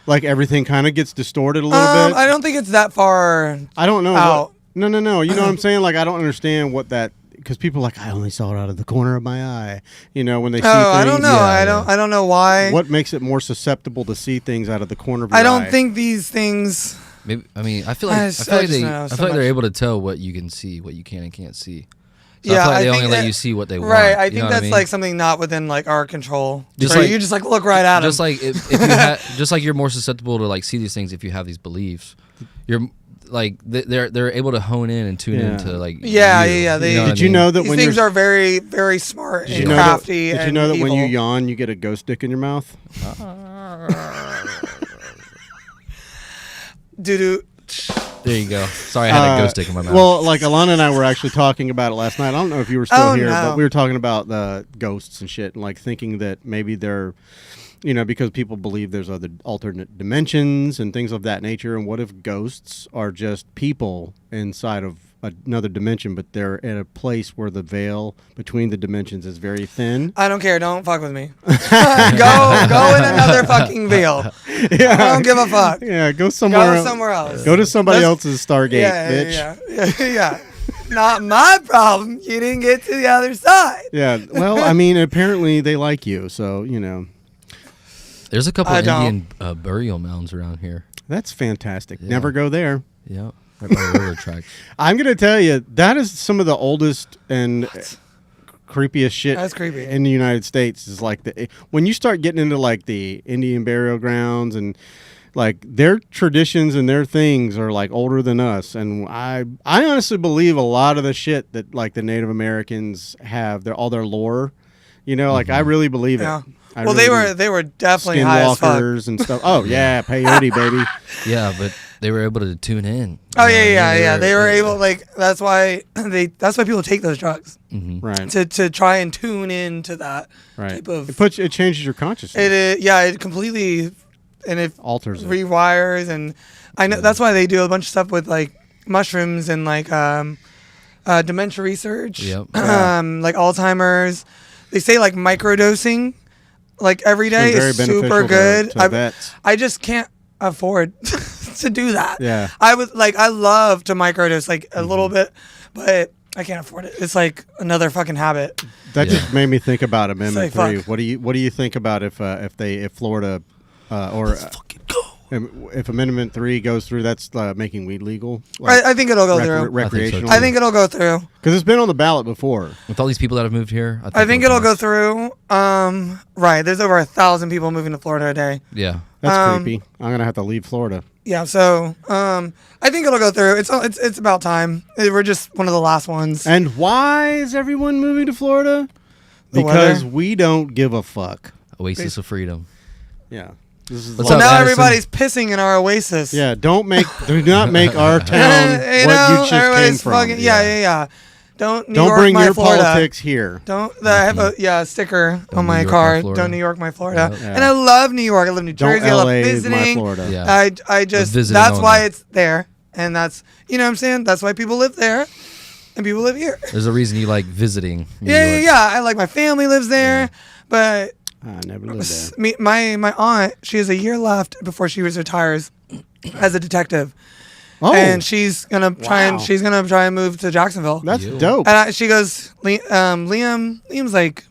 like everything kind of gets distorted a little bit? I don't think it's that far. I don't know. out. No. You know what I'm saying? Like I don't understand what that, because people are like, I only saw it out of the corner of my eye. When they see things. I don't know. Yeah, I don't know why. What makes it more susceptible to see things out of the corner of your eye? I don't think these things. Maybe, I feel I like just- I feel I like just they know I so feel like they're much. able to tell what you can see, what you can and can't see. So Yeah, I feel like I they think only let that- you see what they want. Right. I you think know what that's mean? like something not within like our control. Just Right? like- you just like look right at them. just like if just like you're more susceptible to like see these things if you have these beliefs. You're like they're able to hone in and tune Yeah. into like Yeah, you. yeah, they- know what Did I you mean? know that these when things you're are very, very smart did and you know crafty. that, did you and know that when you evil. yawn, you get a ghost dick in your mouth? Doo-doo. There you go. Sorry, I had a ghost stick in my mouth. Well, like Alana and I were actually talking about it last night. I don't know if you were still Oh, here, no. but we were talking about the ghosts and shit, and like thinking that maybe they're, because people believe there's other alternate dimensions and things of that nature. And what if ghosts are just people inside of another dimension, but they're at a place where the veil between the dimensions is very thin? I don't care. Don't fuck with me. go in another fucking veil. I don't give a fuck. Yeah, go somewhere. Go somewhere else. Go to somebody Let's- else's Stargate, Yeah, bitch. yeah. Not my problem. You didn't get to the other side. Yeah, well, I mean, apparently they like you, so There's a couple I of don't. Indian burial mounds around here. that's fantastic. Yeah. Never go there. Yeah, right by the railroad tracks. I'm gonna tell you that is some of the oldest and creepiest shit That's creepy. in the United States. Is like when you start getting into like the Indian burial grounds and like their traditions and their things are like older than us. And I honestly believe a lot of the shit that like the Native Americans have, all their lore. Like I really believe it. Yeah. I Well, really they were definitely high as fuck. skinwalkers and stuff. Oh yeah, peyote baby. Yeah, but they were able to tune in. Oh You know yeah, what I mean? yeah. They were able that's why people take those drugs Right. to try and tune into that Right. type of. It changes your consciousness. It completely and it alters it. rewires, and I know that's why they do a bunch of stuff with like mushrooms and like dementia research. Yep. Like Alzheimer's. They say like microdosing like every It's been day very is beneficial super good. to vets. I just can't afford to do that. Yeah. I love to microdose like a little Mm-hmm. bit, but I can't afford it. It's like another fucking habit. That Yeah. just made me think about Amendment Say 3. fuck. What do you think about if Florida Fucking go. if Amendment 3 goes through, that's making weed legal? Like, I think it'll go through. recreational. I think it'll go through. because it's been on the ballot before. With all these people that have moved here, I think it'll go pass. through. Right. There's over 1,000 people moving to Florida a day. Yeah. That's creepy. I'm gonna have to leave Florida. Yeah. So I think it'll go through. It's about time. We're just one of the last ones. And why is everyone moving to Florida? The Because weather? we don't give a fuck. Oasis of freedom. Yeah. This is What's So up, now Madison? everybody's pissing in our oasis. Yeah. Do not make our town what you just came everybody's from. fucking, yeah. Don't New Don't York bring my your Florida. politics here. Don't I have a sticker Don't on New my York car? my Florida. Don't New York my Florida. Yeah. And I love New York. I love New Don't Jersey. I love LA my visiting. Florida. Yeah. I just visiting that's why only. it's there, and that's what I'm saying. That's why people live there, and people live here. There's a reason you like visiting. New Yeah, York. yeah. I like my family lives there, but I never lived there. my aunt, she has a year left before she retires as a detective, Oh, and she's gonna try Wow. and move to Jacksonville. that's You. dope. And she goes, Liam's like,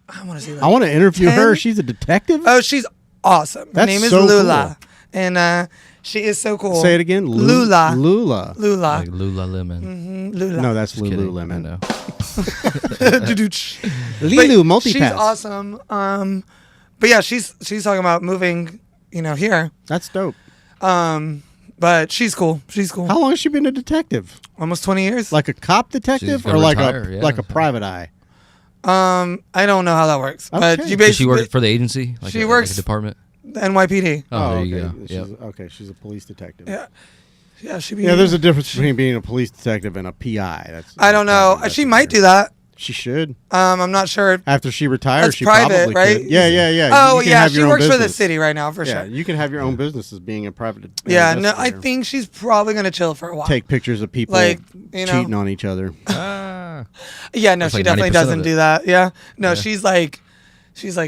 I want to see that. I want to interview 10? her. She's a detective. Oh, she's awesome. Her That's name is so Lula. and she is so cool. Say it again. Lula. Lula. Lula. Like Lululemon. Lula. No, that's Just kidding. I Lululemon. know. Lilu But multipass. she's awesome. But yeah, she's talking about moving, here. That's dope. But she's cool. She's cool. How long has she been a detective? Almost 20 years. Like a cop detective, She's or gonna like retire, yeah. like a private eye? I don't know how that works. But Okay. she Does she basically work for the agency? Like she like works- a department. NYPD. Oh, there you okay. go. She's, Yep. okay, she's a police detective. Yeah. Yeah, she be. Yeah, there's a difference between being a police detective and a PI. That's I don't know. that's She might do that. She should. I'm not sure. After she retires, That's she private, probably right? could. Yeah, yeah, yeah. Oh You can yeah, have she your own works for the business. city right now for Yeah, sure. you can have your own business as being a private. Yeah, no, I investigator. think she's probably gonna chill for a while. Take pictures of people Like, cheating on each other. Ah. Yeah, no, That's she like definitely 90% of doesn't it. do that. Yeah, no, Yeah. she's like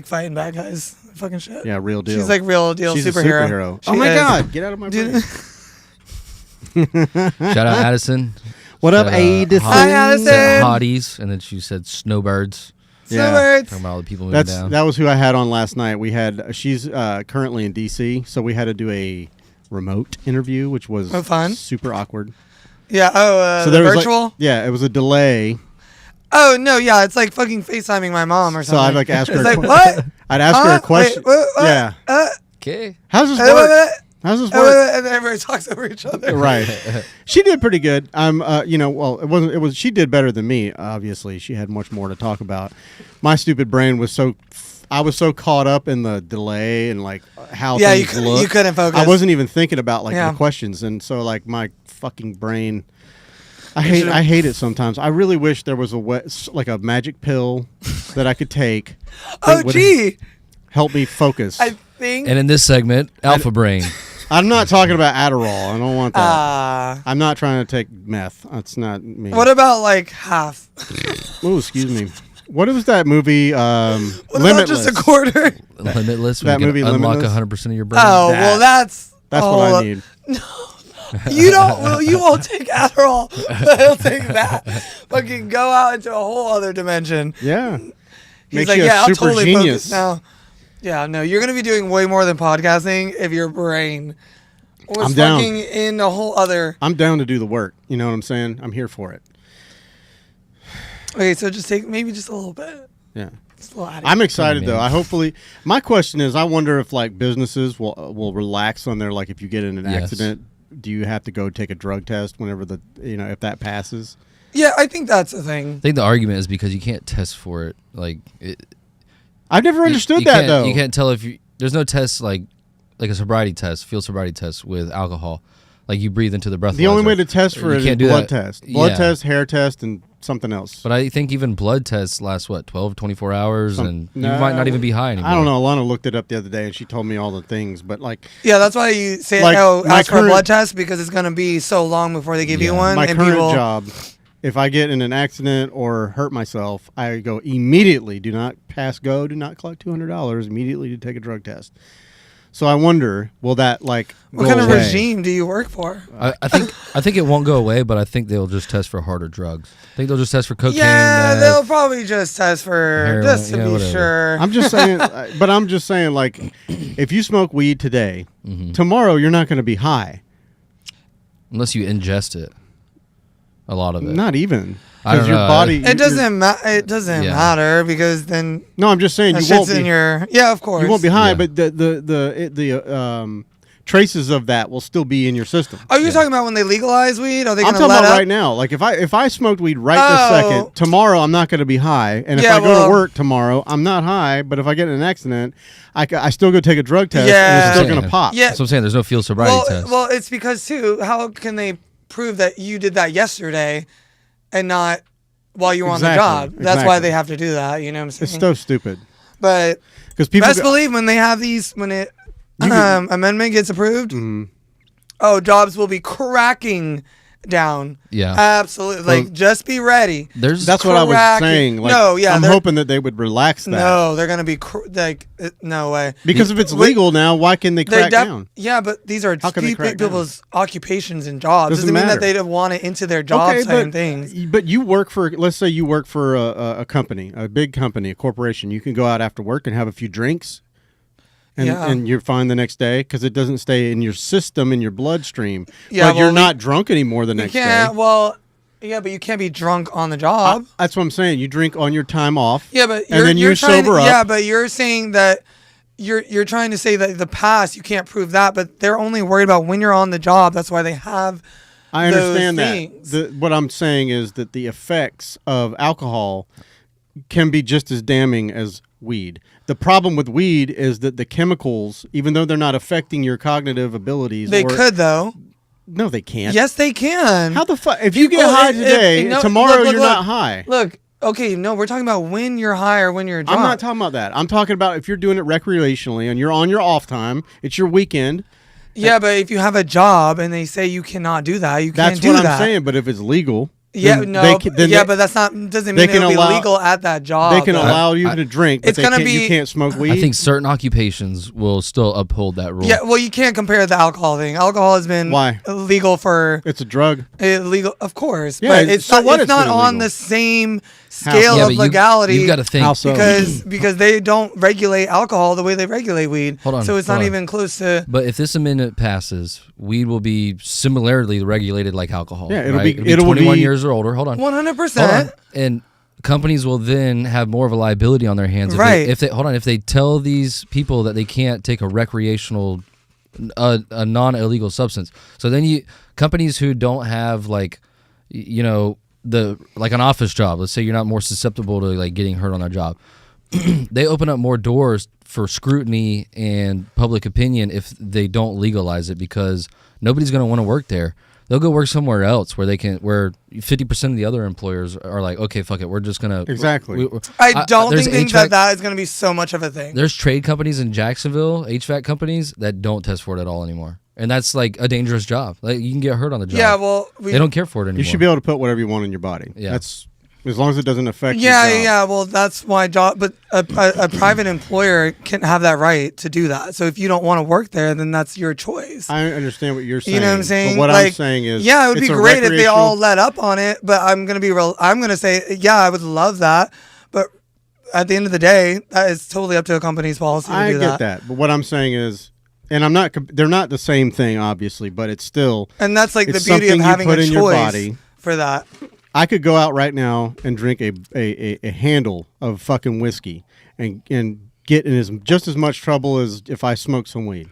fighting bad guys, fucking shit. Yeah, real deal. She's like real deal She's superhero. a superhero. She Oh my is. God! Get out of my Dude. brain. Shout out Addison. What up, Said, Addison? Hi, Addison. Said hotties, and then she said snowbirds. Yeah. Snowbirds. Talking about all the people moving down. That was who I had on last night. We had she's currently in DC, so we had to do a remote interview, which was Oh, fun. super awkward. Yeah. Oh, So the there was virtual. like, yeah, it was a delay. Oh no, yeah, it's like fucking FaceTiming my mom or So something. I'd like ask her. It's a like que- what? I'd ask her a question. Wait, what? Yeah. Okay. How's this Wait, work? How's this work? and then everybody talks over each other. Right. She did pretty good. Well, it wasn't. It was. She did better than me. Obviously, she had much more to talk about. My stupid brain was so. I was so caught up in the delay and like how Yeah, things looked. you couldn't focus. I wasn't even thinking about like Yeah. the questions, and so like my fucking brain. I hate it sometimes. I really wish there was like a magic pill that I could take. that Oh would gee, help me focus. I think. And in this segment, Alpha Brain. I'm not talking about Adderall. I don't want that. Uh, I'm not trying to take meth. That's not me. what about like half? Oh, excuse me. What was that movie? What about Limitless. just a quarter? Limitless. That Where you movie, can unlock Limitless? 100% of your brain. Oh well, that's That's oh, what I need. You don't. Well, you won't take Adderall, but he'll take that. Fucking go out into a whole other dimension. Yeah. He's Makes like, you a yeah, I'll super totally genius. focus now. Yeah, no, you're gonna be doing way more than podcasting if your brain was I'm down. fucking in a whole other. I'm down to do the work. You know what I'm saying? I'm here for it. Okay, so just take maybe just a little bit. Yeah. Just a little out of I'm it. excited man. though. I hopefully. My question is, I wonder if like businesses will relax on their like if you get in an Yes. accident, do you have to go take a drug test whenever if that passes? Yeah, I think that's the thing. I think the argument is because you can't test for it. Like, I've never understood you that can't- though. You can't tell if you. There's no test like a sobriety test, field sobriety test with alcohol. Like you breathe into the breathalyzer. The only way to test for You it is can't do blood that. test. Blood Yeah. test, hair test, and something else. But I think even blood tests last, 12, 24 hours, and you No, might not even be high anymore. I don't know. Alana looked it up the other day, and she told me all the things. But like, Yeah, that's why you say, Like, "Oh, my ask for a current- blood test," because it's gonna be so long before they give you Yeah. one. my and current people, job, if I get in an accident or hurt myself, I go immediately. Do not pass go. Do not collect $200 immediately to take a drug test. So I wonder, will that like What go kind of away? regime do you work for? I think it won't go away, but I think they'll just test for harder drugs. I think they'll just test for cocaine. Yeah, meth. they'll probably just test for Heroin, just to yeah, be whatever. sure. I'm just saying, but I'm just saying, like, if you smoke weed today, tomorrow you're not going to be high. Unless you ingest it. A lot of it. Not even I don't your know. body. It doesn't It doesn't Yeah. matter because then No, I'm just saying that you won't shit's be. in your. Yeah, of course. You won't be high, Yeah. but the traces of that will still be in your system. Are you talking about when they legalize weed? Are they I'm going to talking let about up? right now. Like if I smoked weed right Oh. this second, tomorrow I'm not going to be high, and if Yeah, I go well- to work tomorrow, I'm not high. But if I get in an accident, I still go take a drug test, and Yeah. it's still Yeah. going to pop. Yeah. That's what I'm saying. There's no field sobriety test. Well, it's because too. How can they prove that you did that yesterday, and not while you were on the Exactly, job? That's why exactly. they have to do that. You know what I'm saying? It's so stupid But because people. best believe when they have these, when it amendment gets approved, Mhm. oh, jobs will be cracking down. Yeah. Absolutely. Like, just be ready. There's That's what I was cracking. saying. Like, No, yeah, I'm they're- hoping that they would relax that. No, they're gonna be no way. Because if it's Wait, legal now, why can they crack down? Yeah, but these are How can they crack people's occupations and jobs. Doesn't Doesn't mean matter. that they'd want it into their job same things. but you work for, let's say you work for a company, a big company, a corporation. You can go out after work and have a few drinks. and you're fine the next day because it doesn't stay in your system, in your bloodstream. Yeah, but you're well, not drunk anymore the You next day. can't. Well, yeah, but you can't be drunk on the job. That's what I'm saying. You drink on your time off. Yeah, but and then you're you trying sober to, up. Yeah, but you're saying that you're trying to say that the past you can't prove that, but they're only worried about when you're on the job. That's why they have. I understand those that. things. What I'm saying is that the effects of alcohol can be just as damning as weed. The problem with weed is that the chemicals, even though they're not affecting your cognitive abilities, They could though. No, they can't. Yes, they can. How the fuck? If you get Well, high if- today, no, tomorrow look, you're look. not high. Look, okay, no, we're talking about when you're high or when you're drunk. I'm not talking about that. I'm talking about if you're doing it recreationally and you're on your off time, it's your weekend. Yeah, but if you have a job and they say you cannot do that, you That's can't do what that. I'm saying. But if it's legal, Yeah, then no, then but that's not doesn't they mean can it'll be allow- legal at that job. they can though. allow you to drink, but it's gonna you be- can't smoke weed. I think certain occupations will still uphold that rule. Yeah, well, you can't compare the alcohol thing. Alcohol has been Why? illegal for it's a drug. illegal, of course. Yeah, but it's so not, what it's it's not been on illegal? the same scale Yeah, of but legality. You've got to think. How so? because they don't regulate alcohol the way they regulate weed. Hold on, So it's hold not on. even close to. But if this amendment passes, weed will be similarly regulated like alcohol. Yeah, it'll right? be- it'll 21 be- years or older. Hold on. 100%. Hold on. And companies will then have more of a liability on their hands. Right. If they tell these people that they can't take a recreational, a non-illegal substance. So then companies who don't have like an office job. Let's say you're not more susceptible to like getting hurt on their job. They open up more doors for scrutiny and public opinion if they don't legalize it, because nobody's going to want to work there. They'll go work somewhere else where 50% of the other employers are like, okay, fuck it, we're just gonna Exactly. I don't there's think HVAC that is going to be so much of a thing. There's trade companies in Jacksonville, HVAC companies that don't test for it at all anymore, and that's like a dangerous job. Like you can get hurt on the job. Yeah, well, they don't care for it anymore. You should be able to put whatever you want in your body. Yeah. That's as long as it doesn't affect. Yeah, your job. yeah. Well, that's why job. But a private employer can have that right to do that. So if you don't want to work there, then that's your choice. I understand what you're saying. You know what I'm saying? But what like, I'm saying is, yeah, it would it's be a great if they all recreational- let up on it. But I'm gonna be real. I'm gonna say, yeah, I would love that. But at the end of the day, that is totally up to a company's policy to I do get that. But what I'm saying is, and I'm not. They're not the same thing, obviously, but it's still. And that's like the It's beauty of something you having put a in your choice body. for that. I could go out right now and drink a handle of fucking whiskey and get in just as much trouble as if I smoked some weed.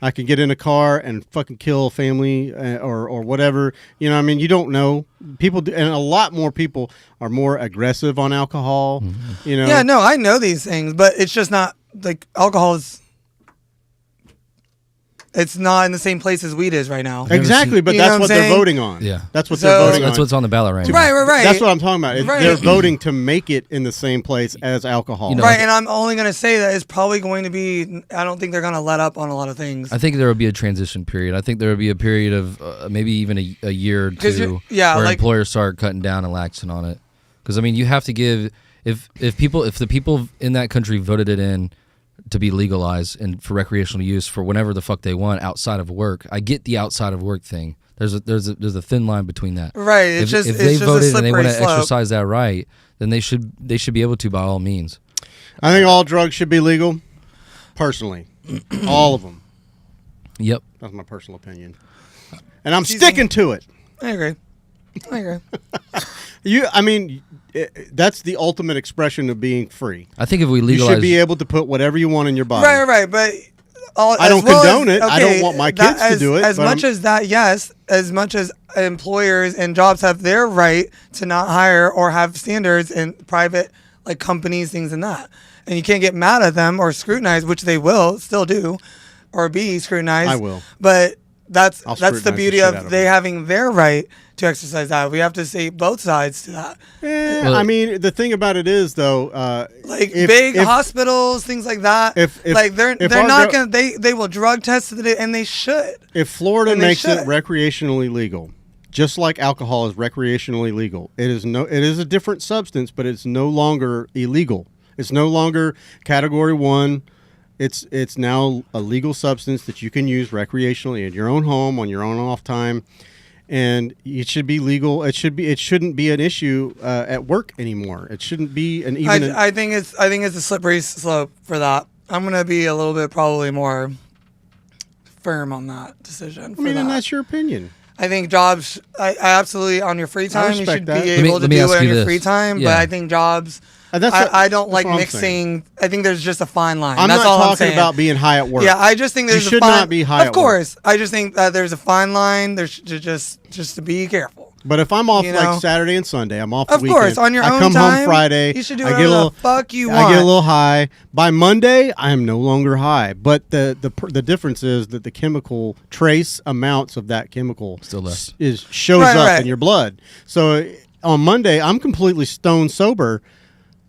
I could get in a car and fucking kill a family or whatever. You know what I mean? You don't know. People do, and a lot more people are more aggressive on alcohol. Mm-hmm. You know? Yeah, no, I know these things, but it's just not like alcohol is. It's not in the same place as weed is right now. Exactly, but You know that's what I'm what they're saying? voting on. Yeah. That's what So- they're voting That's on. what's on the ballot right now. Right. That's what I'm talking about. Right. They're voting to make it in the same place as alcohol. You know, Right, and I'm only going to say that it's probably going to be. I don't think they're going to let up on a lot of things. I think there will be a transition period. I think there will be a period of maybe even a year or 'Cause two yeah, where like- employers start cutting down and laxing on it. Because I mean, you have to give if the people in that country voted it in to be legalized and for recreational use for whenever the fuck they want outside of work. I get the outside of work thing. There's a thin line between that. Right, it's if just they it's just voted a and they slippery want to slope. exercise that right, then they should be able to by all means. I think all drugs should be legal. Personally, all of them. Yep. That's my personal opinion, and I'm sticking to it. I agree. I mean, that's the ultimate expression of being free. I think if we You legalize, should be able to put whatever you want in your body. Right, but I don't condone it. I don't want my kids to do it, As but much as that, yes, as much as employers and jobs have their right to not hire or have standards in private like companies, things and that, and you can't get mad at them or scrutinize, which they will still do, or be scrutinized. I will. But that's I'll the scrutinize beauty the shit of out of they them. having their right to exercise that. We have to say both sides to that. Well- I mean, the thing about it is, though, Like if- big if- hospitals, things like that. if- like they're if they're our not gov- gonna they will drug test it and they should. If Florida And they makes it should. recreationally legal, just like alcohol is recreationally legal, it is a different substance, but it's no longer illegal. It's no longer Category 1. It's now a legal substance that you can use recreationally in your own home on your own off time, and it should be legal. It shouldn't be an issue at work anymore. It shouldn't be an even. I think it's a slippery slope for that. I'm gonna be a little bit probably more firm on that decision. I mean, and that's your opinion. I think jobs. I absolutely on your free time you respect should that. be Let me- able let to me do ask it on you your this. free time. Yeah. But I think jobs. That's I don't like what I'm mixing. saying. I think there's just a fine line. I'm That's not all I'm talking saying. about being high at work. Yeah, I just think there's should a fine. not be high Of at work. course, I just think that there's a fine line. There's just to be careful. But if I'm off You know? like Saturday and Sunday, I'm off Of the weekend. course, on your I own come time, home Friday. you should do I whatever get a little, the fuck you I want. get a little high. By Monday, I am no longer high. But the difference is that the chemical trace amounts of that chemical Still left. shows Right, up right. in your blood. So on Monday, I'm completely stone sober,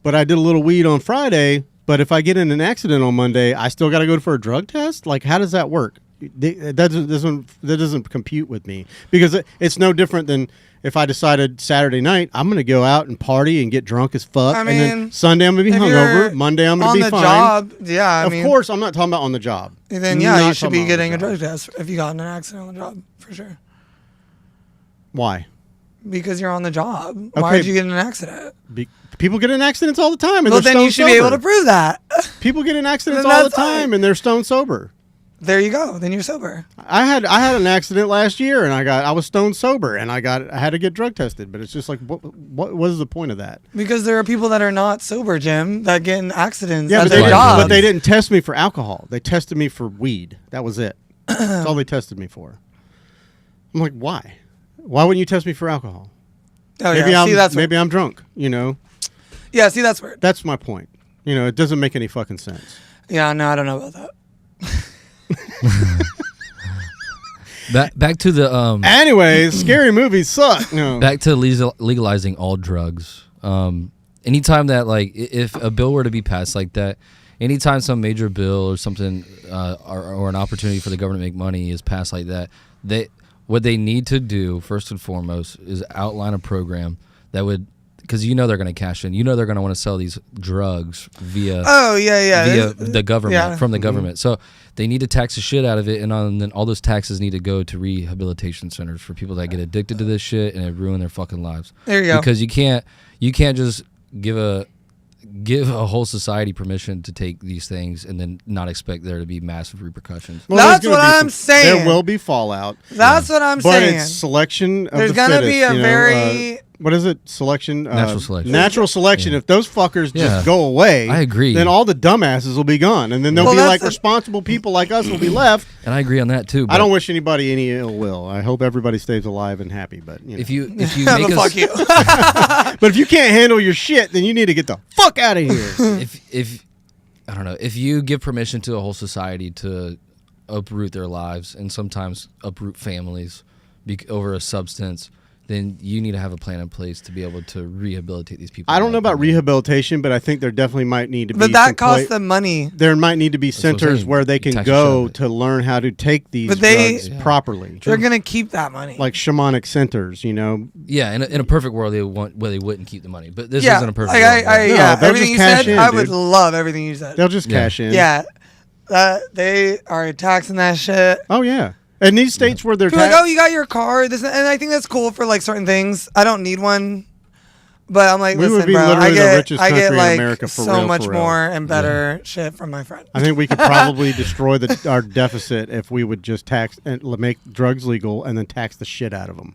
but I did a little weed on Friday. But if I get in an accident on Monday, I still got to go for a drug test. Like, how does that work? That doesn't compute with me, because it's no different than if I decided Saturday night I'm going to go out and party and get drunk as fuck, I and then mean, Sunday I'm going to be if hungover, you're Monday I'm going on to be the fine. job, yeah. I Of mean, course, I'm not talking about on the job. then yeah, Not you should talking be about on getting the a job. drug test if you got in an accident on the job for sure. Why? Because you're on the job. Why Okay. did you get in an accident? People get in accidents all the time, and Well, they're then you stone should be able sober. to prove that. People get in accidents Then all the that's fine. time, and they're stone sober. There you go. Then you're sober. I had an accident last year, and I was stone sober, and I had to get drug tested. But it's just like, what is the point of that? Because there are people that are not sober, Jim, that get in accidents Yeah, at but their they- job. but they didn't test me for alcohol. They tested me for weed. That was it. That's all they tested me for. I'm like, why? Why wouldn't you test me for alcohol? Oh, Maybe yeah. I'm See, that's weird. maybe I'm drunk. You know, Yeah, see, that's weird. that's my point. You know, it doesn't make any fucking sense. Yeah, no, I don't know about that. Back to the Anyways, scary movies suck. No. back to legalizing all drugs. Anytime that if a bill were to be passed like that, anytime some major bill or something or an opportunity for the government to make money is passed like that, what they need to do first and foremost is outline a program that would, because they're going to cash in, they're going to want to sell these drugs via Oh, yeah. via the government, Yeah. from the government. So they need to tax the shit out of it, and then all those taxes need to go to rehabilitation centers for people that get addicted to this shit and it ruin their fucking lives. There you go. Because you can't just give a whole society permission to take these things and then not expect there to be massive repercussions. Well, That's there's gonna what be I'm saying. There will be fallout. That's what I'm But saying. it's selection of There's the gonna fittest, be a you know, very- what is it? Selection. Natural selection. Natural selection. Yeah. If those fuckers Yeah. just go away, I agree. Then all the dumbasses will be gone, and then there'll Well, be that's like the- responsible people like us will be left. And I agree on that too. I but don't wish anybody any ill will. I hope everybody stays alive and happy. But you know. if you make But us fuck you. but if you can't handle your shit, then you need to get the fuck out of here. if I don't know, if you give permission to a whole society to uproot their lives and sometimes uproot families over a substance, then you need to have a plan in place to be able to rehabilitate these people. I don't know about rehabilitation, but I think there definitely might need to be. But that some costs pla- them money. There might need to be what I'm centers saying. where they You can tax the shit out go of it. to learn how to take these But they- drugs Yeah. properly. They're gonna keep that money. Like shamanic centers, you know. Yeah, in a perfect world, they wouldn't keep the money, but this yeah, isn't a perfect like world. right? No, yeah. they'll Everything you just cash said, in, I would dude. love everything you said. They'll just Yeah. cash in. Yeah, they are taxing that shit. Oh yeah. And these states where they're People are like, oh, you got your car, this, and I think that's cool for like certain things. I don't need one, but I'm like, We would listen, be bro, literally I the get, richest I get country in like America for so real, much for real. more and better shit from my friend. I think we could probably destroy our deficit if we would just tax and make drugs legal and then tax the shit out of them,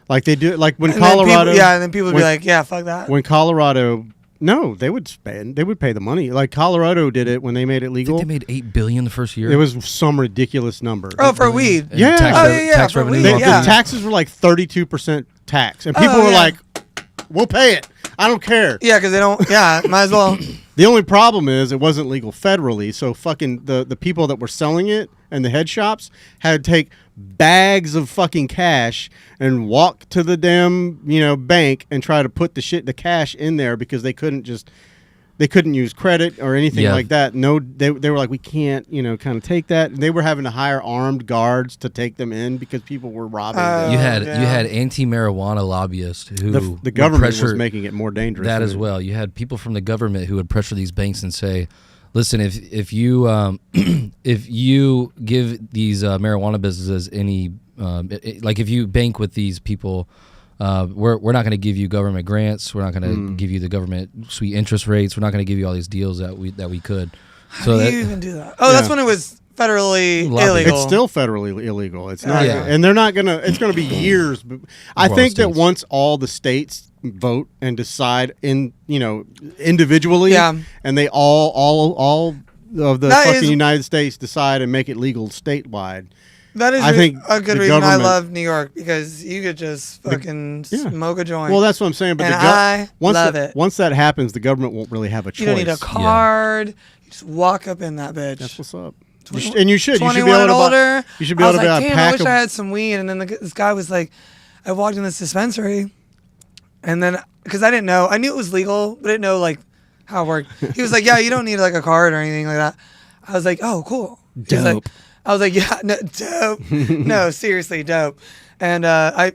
like they do. Like when And then Colorado, people, and then people would be when- like, yeah, fuck that. when Colorado, no, they would pay the money. Like Colorado did it when they made it I think legal. they made $8 billion the first year. It was some ridiculous number. Oh, for weed. And Yeah. tax Oh, rev- yeah, tax for revenue. weed, off The yeah. of- taxes were like 32% tax, and people Oh, were yeah. like, "We'll pay it. I don't care." Yeah, because they don't. Yeah, might as well. The only problem is it wasn't legal federally, so fucking the people that were selling it and the head shops had to take bags of fucking cash and walk to the damn bank and try to put the cash in there because they couldn't use credit or anything Yeah. like that. No, they were like, we can't kind of take that. And they were having to hire armed guards to take them in because people were robbing them. You had Yeah. anti-marijuana lobbyists who The would government was pressure making it more dangerous. that as well. You had people from the government who would pressure these banks and say, "Listen, if you if you give these marijuana businesses any like if you bank with these people, we're not going to give you government grants. We're not going to give you the government sweet interest rates. We're not going to give you all these deals that we could." So How do that, you even do that? Oh, that's Yeah. when it was federally Lobby. illegal. It's still federally illegal. It's not, Yeah. and they're not gonna. It's gonna be years. But I Well, think that states. once all the states vote and decide individually, Yeah. and they all of the That fucking is- United States decide and make it legal statewide. That is I think a good the reason I government- love New York, because you could just fucking yeah. smoke a joint. Well, that's what I'm saying. But And the I once love that, it. once that happens, the government won't really have a choice. you don't need a card. You just walk up in that bitch. That's what's up. And you should. You should 21 be able and to buy. older. You should be I able was to buy like, a damn, I pack wish of. I had some weed. And then this guy was like, I walked in this dispensary, and then because I didn't know, I knew it was legal, but I didn't know like how it worked. He was like, yeah, you don't need like a card or anything like that. I was like, oh, cool. He was like- Dope. I was like, yeah, no, dope. No, seriously, dope. And I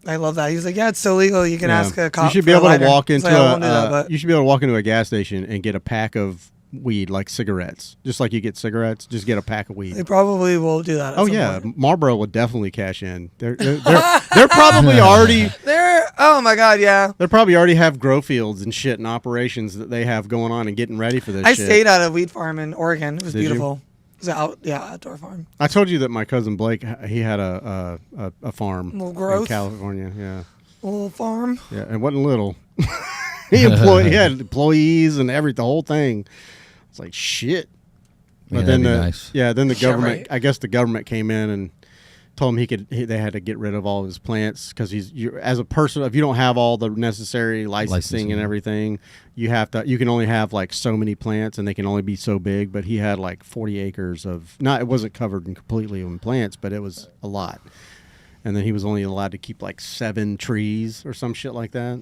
love that. He was like, yeah, it's so legal. You can Yeah. ask a cop. You should for be a able to lighter. walk I into was like, I won't do that, but you should be able to walk into a gas station and get a pack of weed, like cigarettes, just like you get cigarettes. Just get a pack of weed. they probably will do that. At Oh some yeah, point. Marlboro would definitely cash in. They're probably already Oh my god, yeah. they probably already have grow fields and shit and operations that they have going on and getting ready for this. I shit. stayed at a weed farm in Oregon. It was Did you? beautiful. It was outdoor farm. I told you that my cousin Blake, he had a farm Little in growth. California. Yeah, A little farm. yeah, it wasn't little. He had employees and the whole thing. It's like shit. Yeah, But then that'd be the nice. then the Yeah, government, right. I guess the government came in and told him they had to get rid of all of his plants because as a person, if you don't have all the necessary licensing and everything, you can only have like so many plants and they can only be so big. But he had like 40 acres it wasn't covered completely in plants, but it was a lot. And then he was only allowed to keep like 7 trees or some shit like that.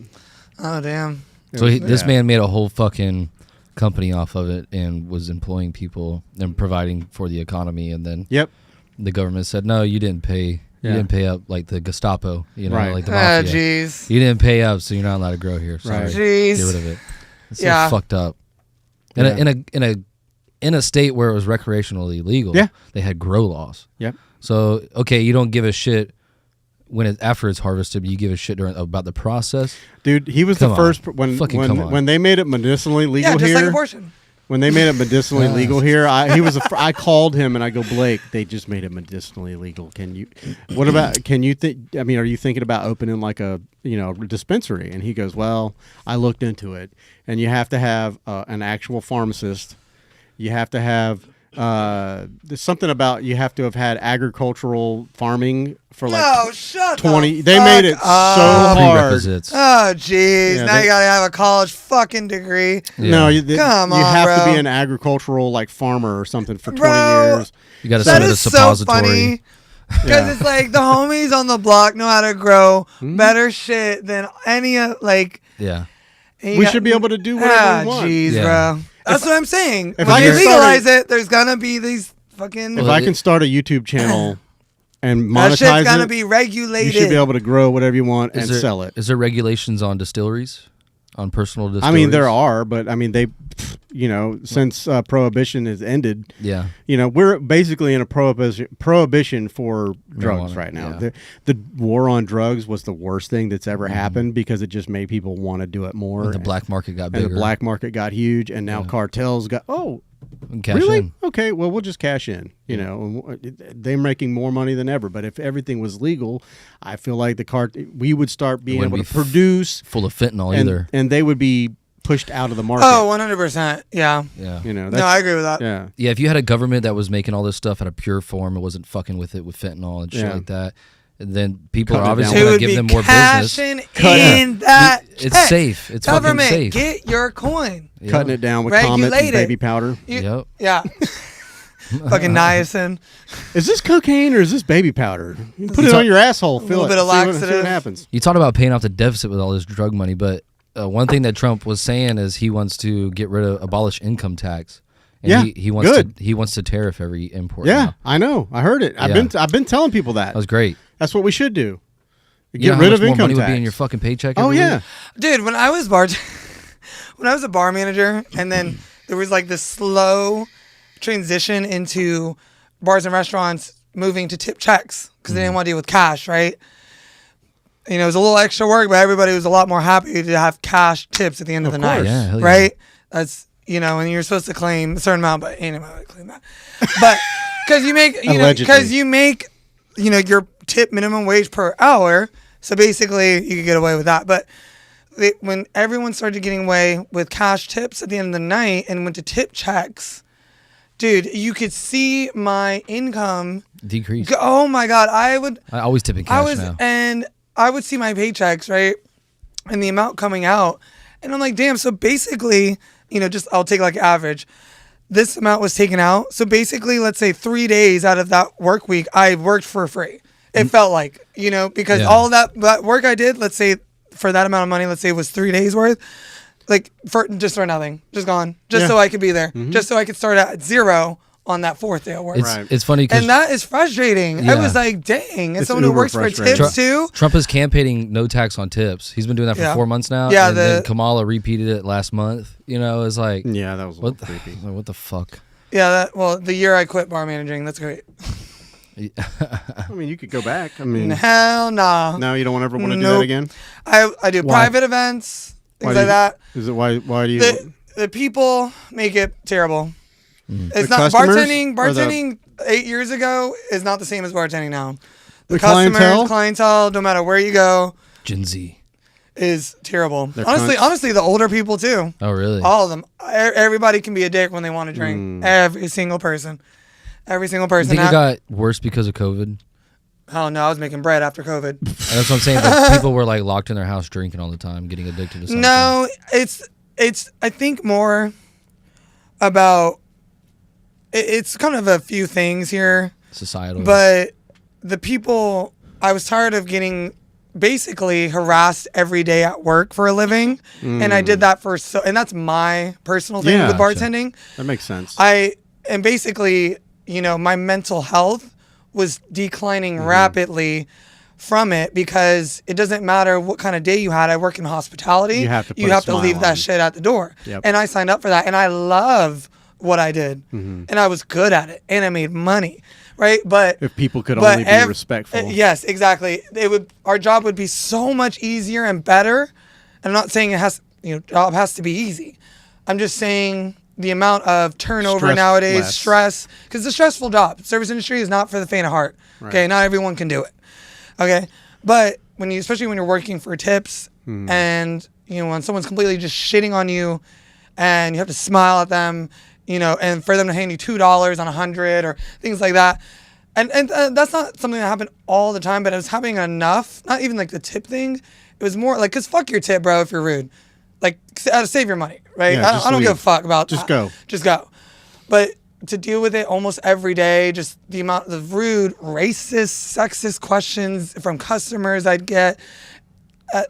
Oh damn. So this Yeah. man made a whole fucking company off of it and was employing people and providing for the economy, and then Yep. the government said, no, you didn't pay. You Yeah. didn't pay up like the Gestapo, Right. like the Ah, mafia. jeez. You didn't pay up, so you're not allowed to grow here. Sorry. Right. Jeez. Get rid of it. It's so Yeah. fucked up. Yeah. In a state where it was recreationally legal, Yeah. they had grow laws. Yep. So okay, you don't give a shit after it's harvested, but you give a shit about the process. Dude, he was Come the on. first Fucking come on. when they made it medicinally legal Yeah, just here. like abortion. When they made it medicinally legal here, I called him and I go, Blake, they just made it medicinally legal. Can you think? I mean, are you thinking about opening like a dispensary? And he goes, well, I looked into it, and you have to have an actual pharmacist. You have to have there's something about you have to have had agricultural farming for like No, shut 20. the They made it fuck so up. hard. Prerequisites. Oh jeez. Yeah, now they- you gotta have a college fucking degree. No, you Come on, have to bro. be an agricultural like farmer or something for 20 Bro. years. You got to That submit a is so suppository. funny. Because Yeah. it's like the homies on the block know how to grow Hmm? better shit than any like. Yeah. and you We got- should be able to do whatever we want. Jeez, Yeah. bro. That's what I'm saying. if When I you can start legalize it, there's gonna be these fucking. If I can start a YouTube channel and that shit's monetize gonna it, be you regulated. should be able to grow whatever you want and Is there, sell it. Is there regulations on distilleries, on personal distilleries? I mean, there are, but I mean, since prohibition has ended, Yeah. we're basically in a prohibition for drugs Marijuana, right now. yeah. The war on drugs was the worst thing that's ever happened because it just made people want to do it more. And the black market got and bigger. the black market got huge, and now cartels got And cash really? in. Okay, well, we'll just cash in. They're making more money than ever. But if everything was legal, I feel like we would start being wouldn't able be to produce, Full of fentanyl and, either. and they would be pushed out of the market. Oh, 100%. Yeah. Yeah. That's, No, I agree with that. Yeah, Yeah, if you had a government that was making all this stuff at a pure form, it wasn't fucking with it with fentanyl and shit Yeah. like that, then people Cutting are it obviously down. Who going would to give be them more business. cashing Cut in that It's check. safe. It's Government, fucking safe. get your coin. Yeah. cutting it down with Comet and Regulated. baby powder. You- Yep. Yeah. Fucking niacin. Is this cocaine or is this baby powder? You put it It's on a- your asshole. Feel little it. bit of See what laxative. happens. You talked about paying off the deficit with all this drug money, but one thing that Trump was saying is he wants to abolish income tax. And Yeah, he wants good. he wants to tariff every import. Yeah, now. I know. I heard it. Yeah. I've been telling people that. That was great. That's what we should do. You Get know how rid much of more income money tax. would be in your fucking paycheck. Oh every yeah. week? Dude, when I was when I was a bar manager, and then there was like this slow transition into bars and restaurants moving to tip checks because they didn't want to deal with cash, right? It was a little extra work, but everybody was a lot more happy to have cash tips at the end of the night, course. Yeah, hell yeah. right? That's you know, and you're supposed to claim a certain amount, but ain't nobody claim that. But because you make, you know, your tip minimum wage per hour, so basically you could get away with that. But when everyone started getting away with cash tips at the end of the night and went to tip checks, dude, you could see my income decrease. Oh my God, I always tip in cash now. And I would see my paychecks, right, and the amount coming out, and I'm like, damn. So basically, you know, just I'll take like average. This amount was taken out. So basically, let's say 3 days out of that work week, I worked for free. It felt like, you know, because all that work I did, let's say for that amount of money, let's say it was 3 days worth, like for nothing, just gone, just so I could be there, just so I could start at zero on that fourth day of work. It's funny because and that is frustrating. I was like, dang, and someone who works for tips too. Trump is campaigning no tax on tips. He's been doing that for 4 months now. Yeah, and then Kamala repeated it last month. You know, it's like, yeah, that was a little creepy. What the fuck? Yeah, the year I quit bar managing, that's great. I mean, you could go back. I mean, hell nah. No, you don't ever want to do that again. I do private events, things like that. Is it why do you? The people make it terrible. It's The not customers bartending 8 years ago is not the same as bartending now. The customers, clientele, no matter where you go, Gen Z is terrible. They're Honestly, the older people too. Oh, really? All of them. Everybody can be a dick when they want to drink. Every single person. You think it got worse because of COVID? Oh no, I was making bread after COVID. That's what I'm saying. Like, people were like locked in their house drinking all the time, getting addicted to something. No, it's I think more about it's kind of a few things here. Societal. But the people, I was tired of getting basically harassed every day at work for a living. And I did that and that's my personal thing with bartending. That makes sense. And basically, you know, my mental health was declining rapidly from it because it doesn't matter what kind of day you had. I work in hospitality. You have to leave that shit at the door. Yep. And I signed up for that. And I love what I did. And I was good at it. And I made money. Right? But if people could only be respectful. Yes, exactly. Our job would be so much easier and better. I'm not saying job has to be easy. I'm just saying the amount of turnover nowadays, stress, because it's a stressful job. Service industry is not for the faint of heart. Right. Okay, not everyone can do it. Okay, but especially when you're working for tips, and you know when someone's completely just shitting on you, and you have to smile at them, you know, and for them to hand you $2 on 100 or things like that, and that's not something that happened all the time, but it was happening enough. Not even like the tip thing. It was more like, cause fuck your tip, bro, if you're rude. Like, save your money, right? Yeah, I don't give a fuck about Just go. Just go. But to deal with it almost every day, just the amount of rude, racist, sexist questions from customers I'd get.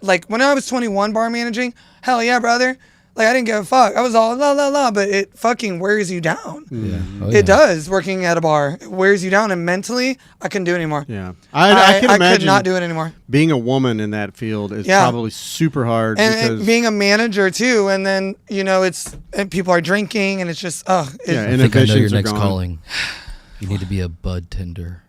Like, when I was 21 bar managing, hell yeah, brother. Like, I didn't give a fuck. I was all la la la, but it fucking wears you down. Yeah. Oh, It does, working at a bar. It wears you down, and mentally, I couldn't do it anymore. Yeah. I can imagine I could not do it anymore. Being a woman in that field is probably super hard. And being a manager, too, and then, you know, and people are drinking, and it's just, I think I know your next calling. You need to be a bud tender.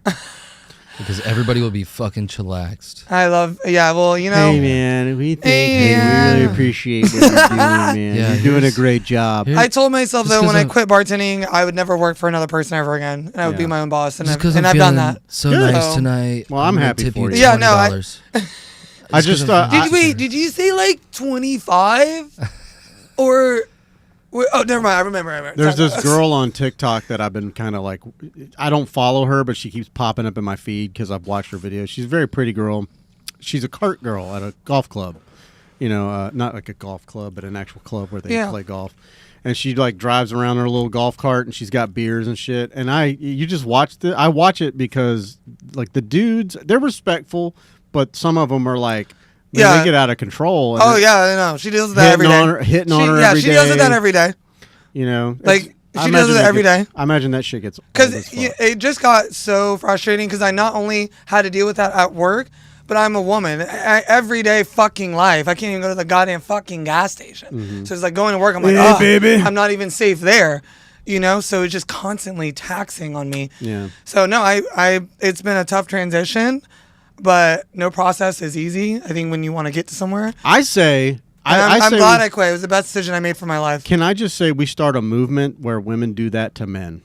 Because everybody will be fucking chillaxed. I love, well, you know. Hey, man, we really appreciate what you're doing, man. Yeah, you're doing a great job. I told myself that when I quit bartending, I would never work for another person ever again. And I would be my own boss. And I've done that. So nice tonight. Well, I'm happy for you. Yeah, no, I just thought. Did you say like 25? Or. Oh, never mind. I remember. There's this girl on TikTok that I've been kind of like, I don't follow her, but she keeps popping up in my feed because I've watched her videos. She's a very pretty girl. She's a cart girl at a golf club. You know, not like a golf club, but an actual club where they play golf. And she like drives around her little golf cart, and she's got beers and shit. And you just watch I watch it because like the dudes, they're respectful, but some of them are like. They get out of control. Oh, yeah, I know. She deals with that every day. Hitting on her every day. Yeah, she deals with that every day. You know? Like, she deals with it every day. I imagine that shit gets old Because as fuck. it just got so frustrating because I not only had to deal with that at work, but I'm a woman. Everyday fucking life. I can't even go to the goddamn fucking gas station. So it's like going to work. I'm like, baby. I'm not even safe there. You know? So it's just constantly taxing on me. Yeah. So, no, it's been a tough transition. But no process is easy. I think when you want to get to somewhere. I say I'm say glad I quit. It was the best decision I made for my life. Can I just say we start a movement where women do that to men?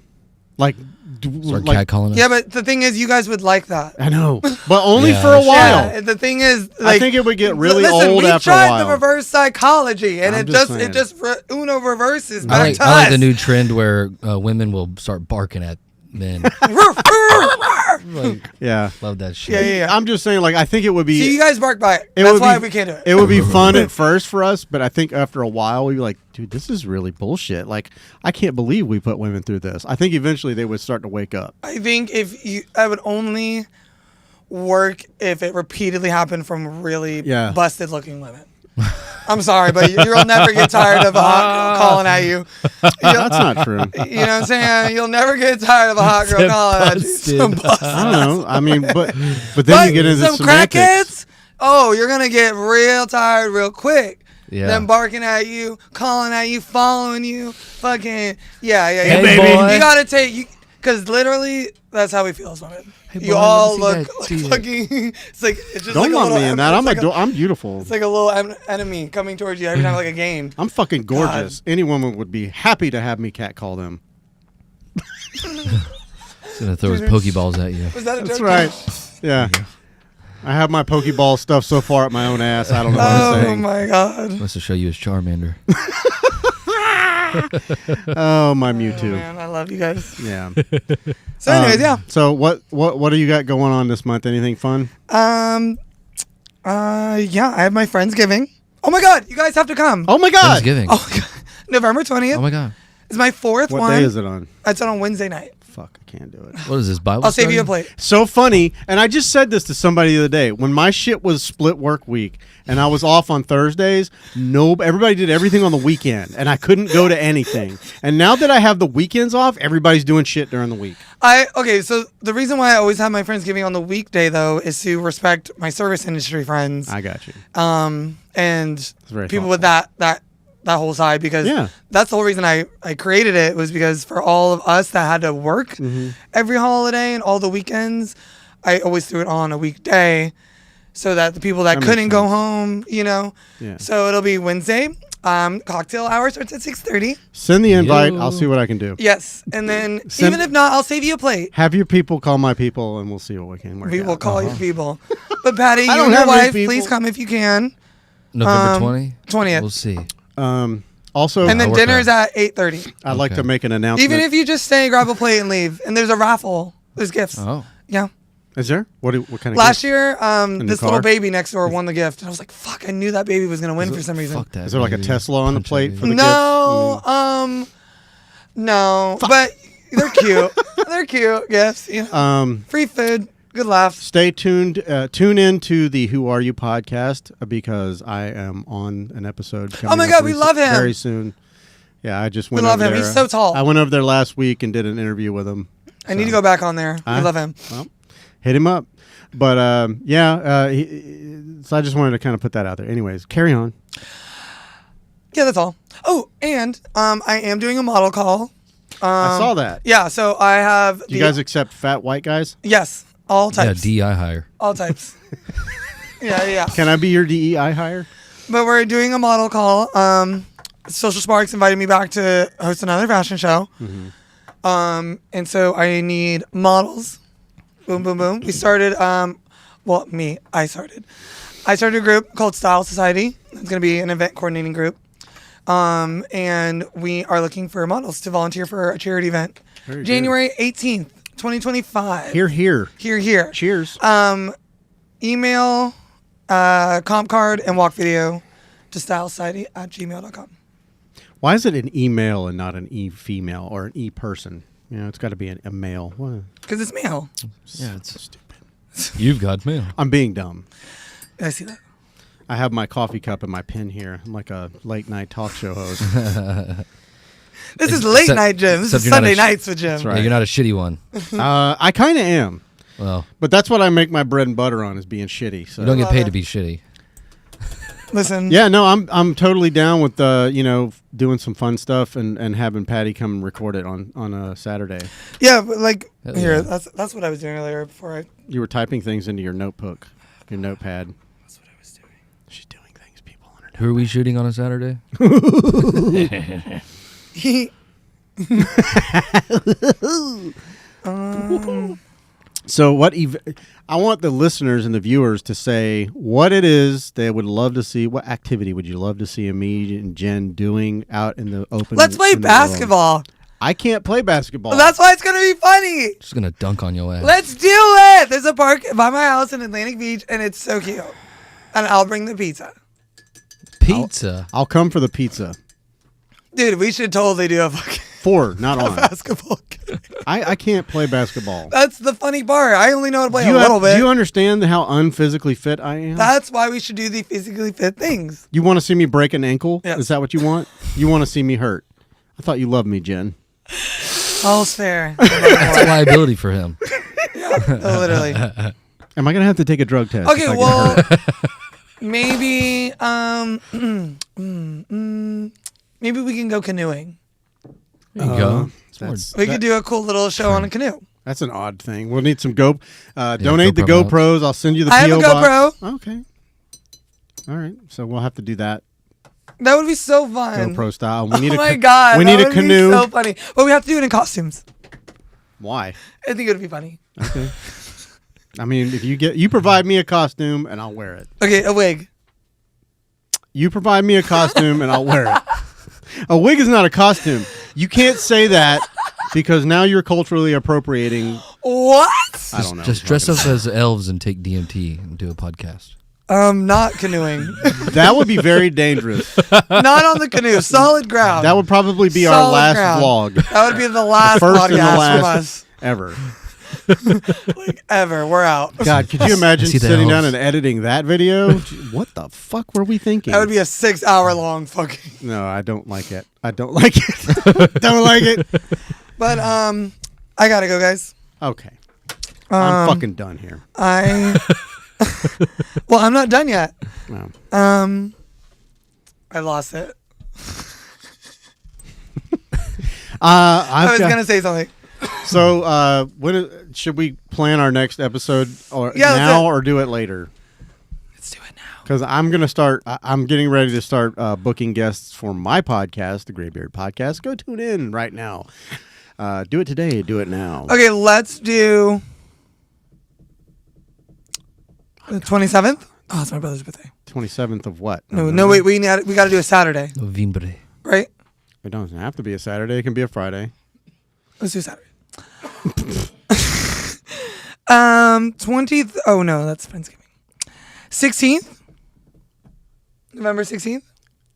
Like, Start catcalling us. Yeah, but the thing is, you guys would like that. I know, but only Yeah, for a that's while. Yeah, the thing is, like, I think it would get really listen, old we after a tried while. the reverse psychology, and I'm it just just saying. Uno reverses I back like to I like us. the new trend where women will start barking at men. Like, Yeah. love that shit. Yeah. I'm just saying, like, I think it would be. See, you guys bark by it. it That's would why be, we can't do it. It would be fun at first for us, but I think after a while we'd be like, dude, this is really bullshit. Like, I can't believe we put women through this. I think eventually they would start to wake up. I think I would only work if it repeatedly happened from really Yeah. busted looking women. I'm sorry, but you'll never get tired of a hot girl calling at you. That's not true. You know what I'm saying? You'll never get tired of a hot girl Said calling at you. busted. Some busted. I don't know. I mean, but then But you get into some semantics. crackheads. Oh, you're gonna get real tired real quick. Yeah. Them barking at you, calling at you, following you, fucking yeah. Hey, You boy. gotta take because literally that's how we feel as women. Hey, You boy, all let me look see like that titty. fucking. It's like it's just Don't like a lump little. me in that. It's like I'm beautiful. it's like a little enemy coming towards you every time like a game. I'm fucking gorgeous. Any woman would be happy to have me catcall them. He's gonna throw his pokeballs at you. Was that a That's joke? right. Yeah. I have my Pokeball stuff so far at my own ass. I don't know what I'm Oh saying. my god. Wants to show you his Charmander. Oh, my Oh, Mewtwo. man, I love you guys. Yeah. So, anyways, yeah. So what do you got going on this month? Anything fun? Yeah, I have my Friendsgiving. Oh my god, you guys have to come. Oh my God! Thanksgiving. Oh my god. November 20th. Oh my god. It's my fourth What one. day is it on? It's on Wednesday night. Fuck, I can't do it. What is this Bible? I'll save study? you a plate. So funny, and I just said this to somebody the other day. When my shit was split work week and I was off on Thursdays, everybody did everything on the weekend, and I couldn't go to anything. And now that I have the weekends off, everybody's doing shit during the week. Okay, so the reason why I always have my Friendsgiving on the weekday though is to respect my service industry friends. I got you. And very people with that whole side because Yeah. that's the whole reason I created it was because for all of us that had to work Mm-hmm. every holiday and all the weekends, I always threw it on a weekday so that the people that That makes couldn't go sense. home, Yeah. So it'll be Wednesday. Cocktail hour starts at 6:30. Send the invite. Yo. I'll see what I can do. Yes, and then Send- even if not, I'll save you a plate. Have your people call my people, and we'll see what we can work We will out. call your people. But Patty, you I don't and your have any wife, people. please come if you can. November 20? 20th. We'll see. Also, And then I'll work dinner's on at 8:30. I'd like Okay. to make an announcement. Even if you just stay, grab a plate, and leave. And there's a raffle. There's gifts. Oh. Yeah. Is there? What kind of Last gift? year, the this car? little baby next door won the gift. And I was like, fuck, I knew that baby was going to win for some reason. Fuck that. Is there like a baby. Tesla on the Punch plate that for the baby. No, no. But they're cute. They're cute gifts. Free food, good laughs. Stay tuned. Tune in to the Who Are You podcast because I am on an episode. Oh my coming God, up we love him. very soon. Yeah, I just went. love over him. He's there. so tall. I went over there last week and did an interview with him. I need to go back on there. I Huh? love him. Well, hit him up. But so I just wanted to kind of put that out there. Anyways, carry on. Yeah, that's all. Oh, and I am doing a model call. I saw that. Yeah, so I have. Do you guys accept fat white guys? Yes, all Yeah, types. DI hire. All types. yeah. Can I be your DEI hire? But we're doing a model call. Social Sparks invited me back to host another fashion show. And so I need models. Boom, boom, boom. We started, I started a group called Style Society. It's going to be an event coordinating group. And we are looking for models to volunteer for a charity event. Very good. January 18th, 2025. Here. Here. Cheers. Email, comp card, and walk video to stylesociety@gmail.com. Why is it an email and not an e-female or an e-person? It's got to be a male. What? Because it's male. Yeah, it's Stupid. You've got mail. I'm being dumb. I see that. I have my coffee cup and my pen here. I'm like a late night talk show host. This is late night, Jim. This except is you're not Sunday a nights with Jim. That's right. Yeah, you're not a shitty one. I kind of am, Well, but that's what I make my bread and butter on is being shitty. So you don't get Love paid it. to be shitty. Listen. yeah, no, I'm totally down with doing some fun stuff and having Patty come and record it on a Saturday. Yeah, but like Hell here, yeah. that's what I was doing earlier before I. You were typing things into your notebook, your notepad. That's what I was doing. She's doing things, people, on her Who are we shooting on a Saturday? So I want the listeners and the viewers to say what it is they would love to see. What activity would you love to see me and Jen doing out in the open? Let's play in the world? basketball. I can't play basketball. That's why it's gonna be funny. Just gonna dunk on your ass. Let's do it. There's a park by my house in Atlantic Beach, and it's so cute. And I'll bring the pizza. Pizza. I'll come for the pizza. Dude, we should totally do a fucking 4, not on. basketball game. I can't play basketball. That's the funny part. I only know how to play Do a you, little bit. do you understand how unphysically fit I am? That's why we should do the physically fit things. You want to see me break an ankle? Yes. Is that what you want? You want to see me hurt? I thought you loved me, Jen. All's fair. That's a liability for him. Literally. Am I gonna have to take a drug test? Okay, if I get well, hurt? maybe maybe we can go canoeing. There you go. We could do a cool little show on a canoe. That's an odd thing. We'll need some donate the GoPro GoPros. I'll send you the I have PO a box. GoPro. Okay. All right. So we'll have to do that That would be so fun. GoPro style. We need Oh a my god, We need that a would be canoe. so funny. But we have to do it in costumes. Why? I think it would be funny. Okay. I mean, if you provide me a costume and I'll wear it. Okay, a wig. You provide me a costume and I'll wear it. A wig is not a costume. You can't say that because now you're culturally appropriating. What? I don't know. Just dress up as elves and take DMT and do a podcast. Not canoeing. That would be very dangerous. Not on the canoe. Solid ground. That would probably be our Solid last ground. vlog. That would be the last First podcast and the from last us. ever. Like, ever. We're out. God, could you imagine see the sitting down elves. and editing that video? What the fuck were we thinking? That would be a 6-hour long fucking. No, I don't like it. I don't like it. Don't like it. But I gotta go, guys. Okay. I'm fucking done here. Well, I'm not done yet. No. I lost it. I I was gonna say something. So, should we plan our next episode or Yeah, let's now do it. or do it later? Let's do it now. Because I'm gonna start. I'm getting ready to start booking guests for my podcast, the Graybeard Podcast. Go tune in right now. Do it today. Do it now. Okay, let's do the 27th. Oh, it's my brother's birthday. 27th of what? No, wait. We got to do a Saturday, November. right? It doesn't have to be a Saturday. It can be a Friday. Let's do Saturday. 20th. Oh no, that's Thanksgiving. 16th. November 16th.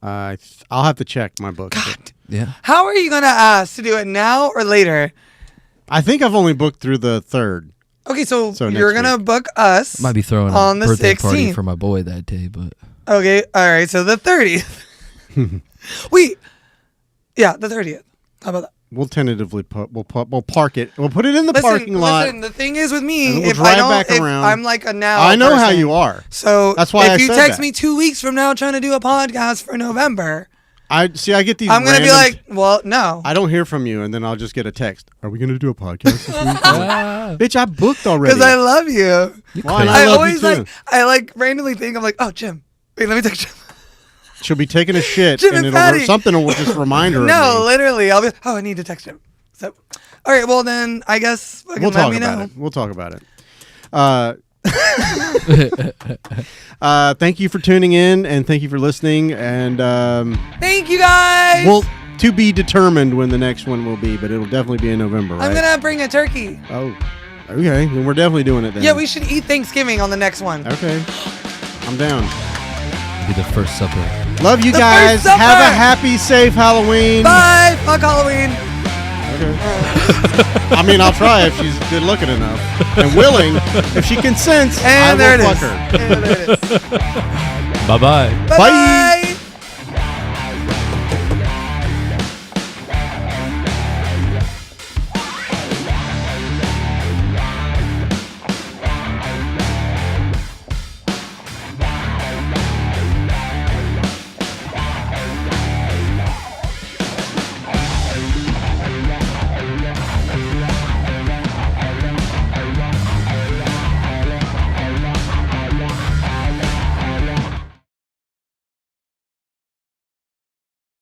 I'll have to check my book. God, Yeah. how are you gonna ask to do it now or later? I think I've only booked through the 3rd. Okay, so So you're next gonna book us. Might be throwing on a the birthday party 16th. for my boy that day, but Okay, all right. So the 30th. Wait. Yeah, the 30th. How about that? We'll tentatively we'll park it. We'll put it in the parking lot. Listen, the thing is with me, And we'll if I drive don't, back if around. I'm like a now. I know how person. you are. So That's why if I you said text that. me 2 weeks from now trying to do a podcast for November, I get these. I'm gonna be random- like, well, no. I don't hear from you, and then I'll just get a text. Are we gonna do a podcast this week? Bitch, I booked already. Because I love you. Well, and I love always you too. like randomly think I'm like, oh, Jim. Wait, let me text Jim. She'll be taking a shit, Jim and and Patty. something will just remind her. No, of me. literally, I'll be. Oh, I need to text Jim. So, all right. Well, then I guess fucking We'll let talk me about know. it. We'll talk about it. Thank you for tuning in, and thank you for listening. And Thank you guys. well, to be determined when the next one will be, but it'll definitely be in November, right? I'm gonna bring a turkey. Oh, okay. Then we're definitely doing it then. Yeah, we should eat Thanksgiving on the next one. Okay, I'm down. be the first supper. Love you The guys. first supper. Have a happy, safe Halloween. Bye. Fuck Halloween. Okay. I mean, I'll try if she's good looking enough and willing. If she consents, And I there will it fuck is. her. And there it is. Bye bye. Bye.